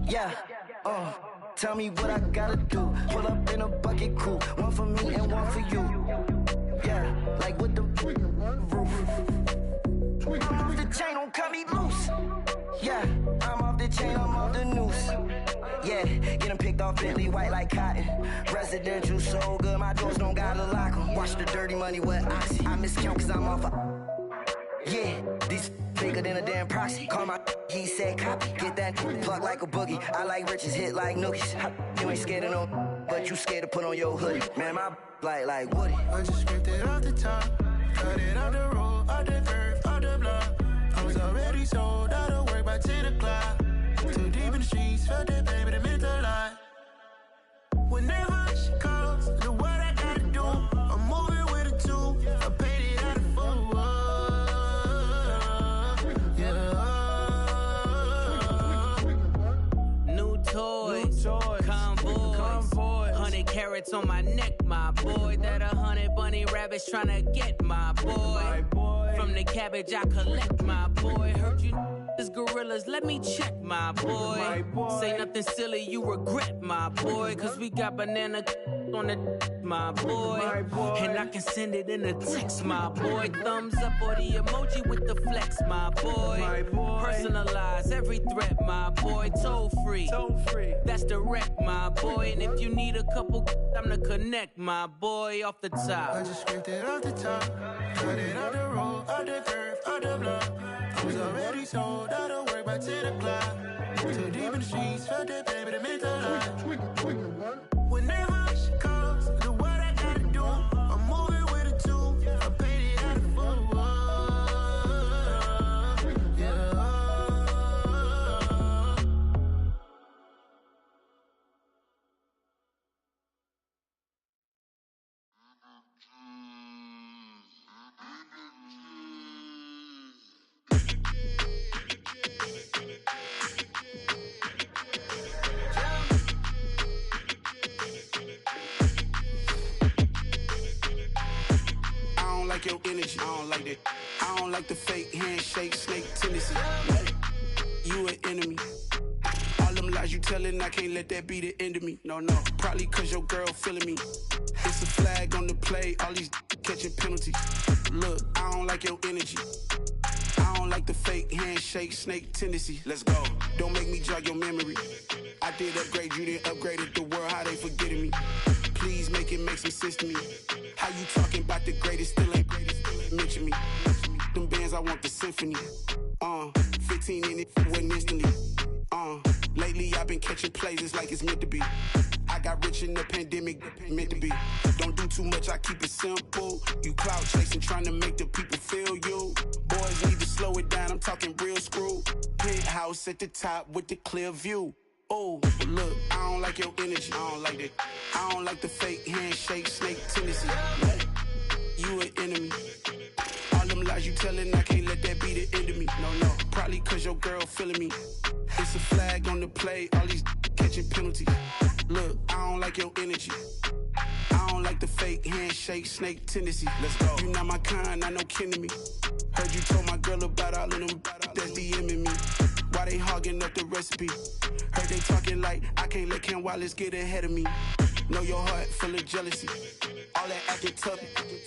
Yeah, tell me what I gotta do. Pull up in a bucket crew, one for me and one for you. Yeah, like with the roof. I'm off the chain, don't cut me loose. Yeah, I'm off the chain, I'm off the noose. Yeah, get them picked off Bentley, white like cotton. Residential so good, my doors don't gotta lock them. Watch the dirty money with Oxy. I miscount cause I'm off a. Yeah, these bigger than a damn proxy. Call my he said copy. Get that plug like a boogie. I like riches, hit like nookies. You ain't scared of no, but you scared to put on your hoodie. Man, my like Woody. I just scraped it off the top, cut it out the road, out the curve, out the block. I was already sold, out of work by 10 o'clock. Too deep in the streets, felt that baby, that meant a lot. Whenever she calls, the what I gotta do, I'm moving with a 2, I paid it out of full. Convoy, 100 carats on my neck, my boy. That 100 bunny rabbits tryna get my boy. From the cabbage I collect, my boy. Heard you is gorillas, let me check, my boy. Say nothing silly, you regret, my boy. Cause we got banana on the my boy. And I can send it in a text, my boy. Thumbs up or the emoji with the flex, my boy. Personalize every threat, my boy. Toll free. That's direct, my boy. And if you need a couple, I'm the connect, my boy. Off the top. I just scraped it off the top. Cut it out the road, out the curve, out the block. I was already sold out of work by 10 o'clock. Too deep in the streets, felt that baby, that meant a lot. Whenever she calls, do what I gotta do. I'm moving with a two. I paid it out of full. Your energy, I don't like that. I don't like the fake handshake, snake tendency. You an enemy. All them lies you telling, I can't let that be the end of me. No, probably cause your girl feeling me. It's a flag on the play, all these catching penalties. Look, I don't like your energy. I don't like the fake handshake, snake tendency. Let's go. Don't make me jog your memory. I did upgrade, you didn't upgrade it. The world, how they forgetting me. Please make it make some sense to me. How you talking about the greatest, still ain't mention me. Them bands, I want the symphony. 15 in it, went instantly. Lately I've been catching plays, it's like it's meant to be. I got rich in the pandemic, meant to be. Don't do too much, I keep it simple. You clout chasing, trying to make the people feel you. Boys need to slow it down, I'm talking real screw. Penthouse at the top with the clear view. Oh, look, I don't like your energy, I don't like that. I don't like the fake handshake, snake tendency. You an enemy. All them lies you telling, I can't let that be the end of me. No, probably cause your girl feeling me. It's a flag on the play, all these catching penalties. Look, I don't like your energy. I don't like the fake handshake, snake tendency. Let's go. You not my kind, I know kin to me. Heard you told my girl about all of them that's DMing me. Why they hogging up the recipe? Heard they talking like I can't let Ken Wallace get ahead of me. Know your heart full of jealousy. All that acting tough,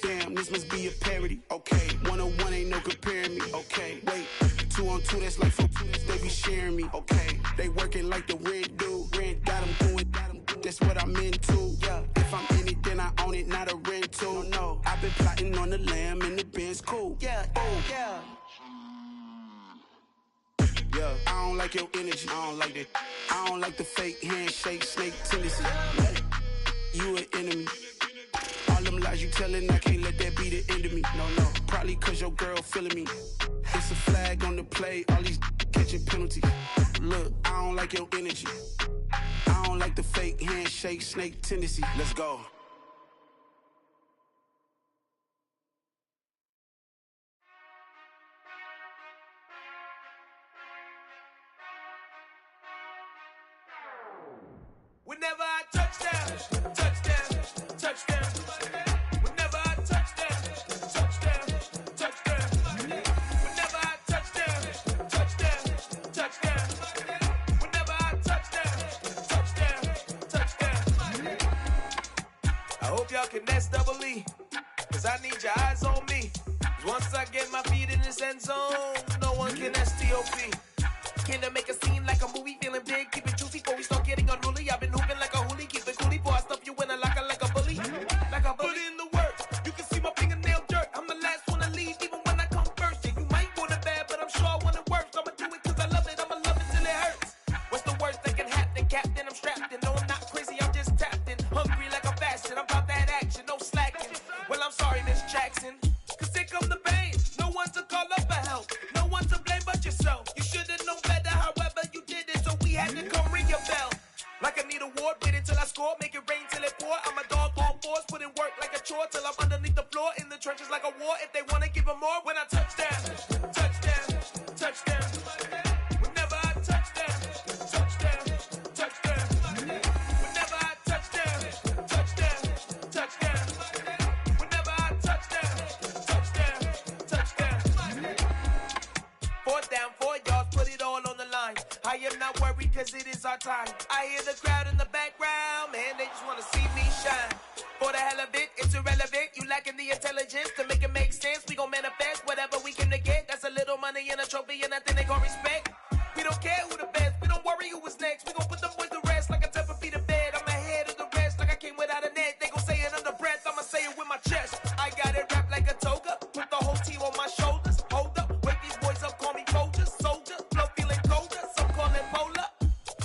damn, this must be a parody. Okay, 1-on-1 ain't no comparing me. Okay, wait, 2-on-2, that's like 4, they be sharing me. Okay, they working like the rent do. Rent got them doing, that's what I'm into. Yeah, if I'm in it, then I own it, not a rental. No, I've been plotting on the lamb and the Benz cool. Yeah, yeah. Yeah, I don't like your energy, I don't like that. I don't like the fake handshake, snake tendency. You an enemy. All them lies you telling, I can't let that be the end of me. No, probably cause your girl feeling me. It's a flag on the play, all these catching penalties. Look, I don't like your energy. I don't like the fake handshake, snake tendency. Let's go. Whenever I touchdown, touchdown, touchdown. Whenever I touchdown, touchdown, touchdown. Whenever I touchdown, touchdown, touchdown. Whenever I touchdown, touchdown, touchdown. I hope y'all can nest double E, cause I need your eyes on me. Cause once I get my feet in this end zone, no one can STOP. Can I make a scene like a movie, feeling big, keep it juicy before we start getting unruly. I've been hooping like a hoolie, keep it coolie before I stuff you in a locker like a bully. Like a bully. Put in the work, you can see my fingernail dirt. I'm the last one to leave, even when I come first. Yeah, you might want it bad, but I'm sure I want it worse. I'ma do it cause I love it, I'ma love it till it hurts. What's the worst that can happen, Captain? I'm strapped in, no I'm not crazy, I'm just tapped in. Hungry like a fashion, I'm about that action, no slacking. Well, I'm sorry, Miss Jackson, cause here come the pain. No one to call up for help, no one to blame but yourself. You should've known better, however you did it, so we had to come ring your bell. Like I need a award, wait until I score, make it rain till it pour. I'm a dog on force, put in work like a chore till I'm underneath the floor, in the trenches like a war. If they wanna give them more, when I touchdown, touchdown, touchdown. Whenever I touchdown, touchdown, touchdown. Whenever I touchdown, touchdown, touchdown. Whenever I touchdown, touchdown, touchdown. not worry, cause it is our time. I hear the crowd in the background, man, they just wanna see me shine. For the hell of it, it's irrelevant. You lacking the intelligence to make it make sense. We gon' manifest whatever we can to get. That's a little money and a trophy and nothing they gon' respect. We don't care who the best, we don't worry who was next. We gon' put them boys to rest like a temper feet of bed. I'm ahead of the rest like I came without a net. They gon' say it under breath, I'ma say it with my chest. I got it wrapped like a toga, put the whole team on my shoulders. Hold up, wake these boys up, call me soldier, soldier. Flow feeling colder, some call it polar.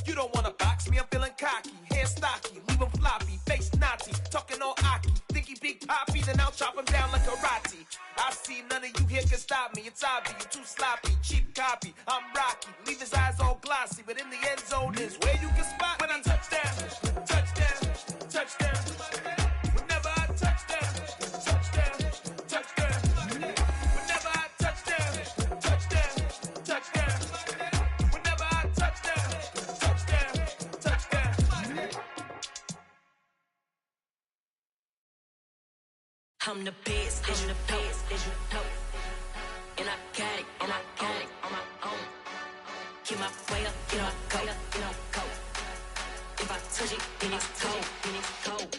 You don't wanna box me, I'm feeling cocky. Hair stocky, leave him floppy, face naughty. Talking all aki, think he big poppy, then I'll chop him down like karate. I see none of you here can stop me. It's obvious, you too sloppy, cheap copy. I'm Rocky, leave his eyes all glossy, but in the end zone is where you can spot when I touch down, touch down, touch down. Whenever I touch down, touch down, touch down. Whenever I touch down, touch down, touch down. Whenever I touch down, touch down, touch down. I'm the best, I'm the best, and I got it, and I got it on my own. Get my way up, get my go, get my go. If I touch it, then it's cold, then it's cold.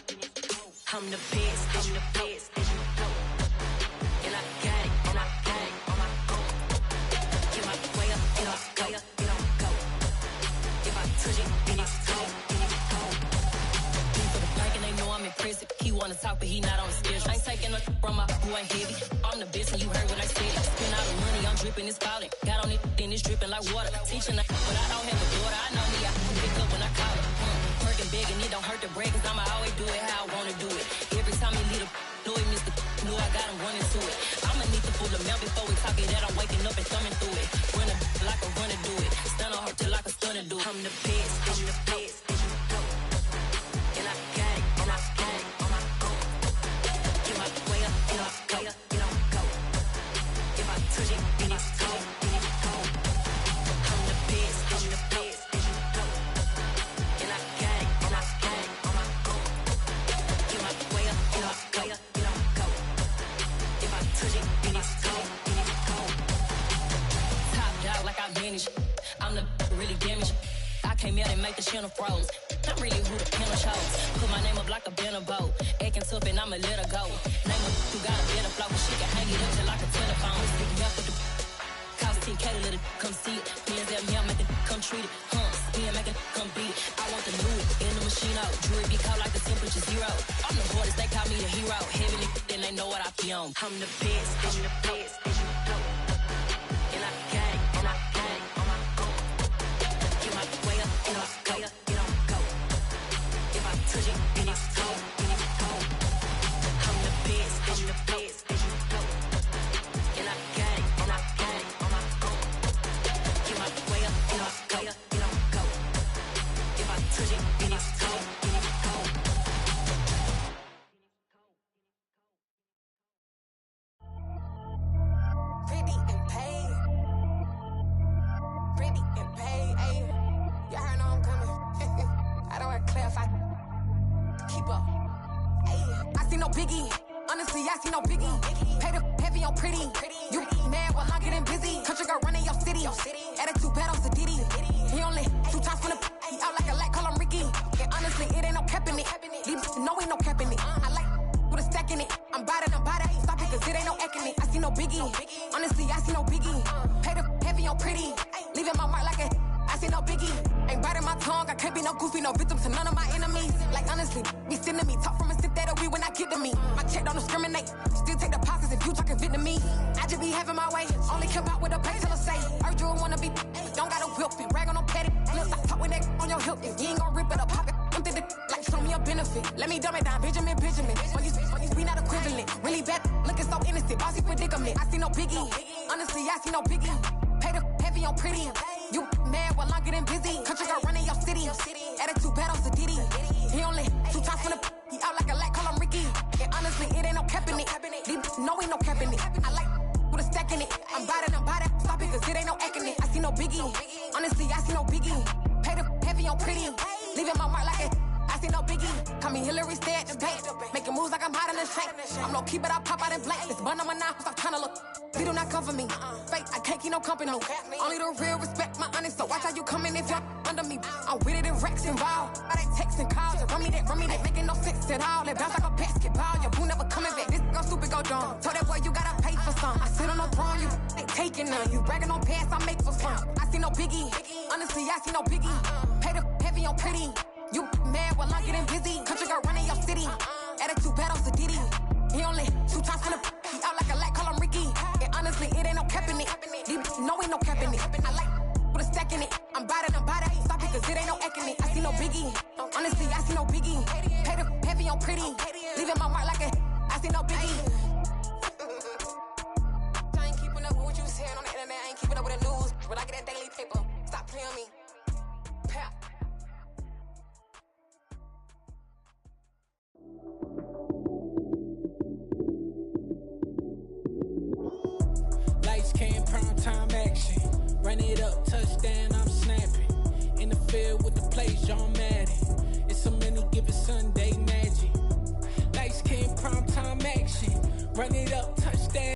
I'm the best, I'm the best, and I got it, and I got it on my own. Get my way up, get my go, get my go. If I touch it, then it's cold, then it's cold. For the back and they know I'm impressive. He wanna talk, but he not on the schedule. I ain't taking no from my boy heavy. I'm the best, and you heard what I said. Spend all the money, I'm dripping, it's falling. Got on it, then it's dripping like water. Teaching her, but I don't have a daughter. I know me, I can pick up when I call her. Working big, and it don't hurt the break, cause I'ma always do it how I wanna do it. Every time he lead a know he missed the know I got him running to it. I'ma need to pull the mouth before we talk it that I'm waking up and thumbing through it. Run a like a runner do it. Stun on her till like a stunner do it. I'm the best, I'm the best, and I got it, and I got it on my own. Get my way up, get my go, get my go. If I touch it, then it's cold, then it's cold. I'm the best, I'm the best, and I got it, and I got it on my own. Get my way up, get my go, get my go. If I touch it, then it's cold, then it's cold. Top dog like I vanished. I'm the really damaged. I came out and make the channel froze. I'm really who the panel chose. Put my name up like a banner boat. Acting tough and I'ma let her go. Name her who got a better flow. She can hang it up till like a telephone. Stick me up with the cost 10K to let it come see it. Hands at me, I make it come treat it. Spin, make it come beat it. I want the new in the machine out. Jewelry be cold like the temperature zero. I'm the hardest, they call me the hero. Heavy nigga, then they know what I be on. I'm the best, I'm the best, and I got it, and I got it on my own. Get my way up, get my go, get my go. If I touch it, then it's cold, then it's cold. I'm the best, I'm the best, and I got it, and I got it on my own. Get my way up, get my go, get my go. If I touch it, then it's cold, then it's cold. Pretty and paid. Pretty and paid, ayy. Y'all heard know I'm coming. I don't want to clarify. Keep up. Ayy. I see no biggie. Honestly, I see no biggie. Pay the heavy on pretty. You mad while I'm getting busy. Country girl running your city. Attitude bad on Sadidi. He only 2 times from the he out like a light, call him Ricky. And honestly, it ain't no cap in it. These know ain't no cap in it. I like with a stack in it. I'm bout it. Stop it, cause it ain't no eck in it. I see no biggie. Honestly, I see no biggie. Pay the heavy on pretty. Leaving my mark like a I see no biggie. Ain't biting my tongue. I can't be no goofy, no victim to none of my enemies. Like honestly, be sending me talk from a sip that we when I get to me. My check don't discriminate. Still take deposits if you talking Vietnamese. I just be having my way. Only care about what the pay tell her say. Urge you wanna be. Don't gotta whip it. Rag on no petty. Let's stop talk with that on your hip. If you ain't gon' rip it up, pop it. Empty the like show me a benefit. Let me dumb it down, Benjamin. On these we not equivalent. Really bad, looking so innocent. Bossy predicament. I see no biggie. Honestly, I see no biggie. Pay the heavy on pretty. You mad while I'm getting busy. Country girl running your city. Attitude bad on Sadidi. He only 2 times from the he out like a light, call him Ricky. And honestly, it ain't no cap in it. These know ain't no cap in it. I like with a stack in it. I'm bout it. Stop it, cause it ain't no eck in it. I see no biggie. Honestly, I see no biggie. Pay the heavy on pretty. Leaving my mark like a I see no biggie. Call me Hillary, stay at the bank. Making moves like I'm hot in the shank. I'm low key, but I pop out in blank. This bun on my knife, stop trying to look. They do not come for me. Fake, I can't keep no company. Only the real respect my honest. So watch how you coming if y'all under me. I'm with it in Rex involved. Why they texting calls and run me that, making no sense at all. They bounce like a basketball. Your boo never coming back. This go stupid, go dumb. Told that boy you gotta pay for some. I sit on no throne, you ain't taking none. You bragging on pants, I make for fun. I see no biggie. Honestly, I see no biggie. Pay the heavy on pretty. You mad while I'm getting busy. Country girl running your city. Attitude bad on Diddy. He only 2 times from the he out like a light, call him Ricky. And honestly, it ain't no cap in it. No, ain't no cap in it. I like with a stack in it. I'm bad at it. Stop it, cause it ain't no acting it. I see no biggie. Honestly, I see no biggie. Pay the heavy on pretty. Leaving my mark like a I see no biggie. I ain't keeping up with what you saying on the internet. I ain't keeping up with the news. But I get that daily paper. Stop playing me. Pap. Lights came, prime time action. Run it up, touchdown, I'm snapping. In the field with the plays, John Madden. It's a many given Sunday magic. Lights came, prime time action. Run it up,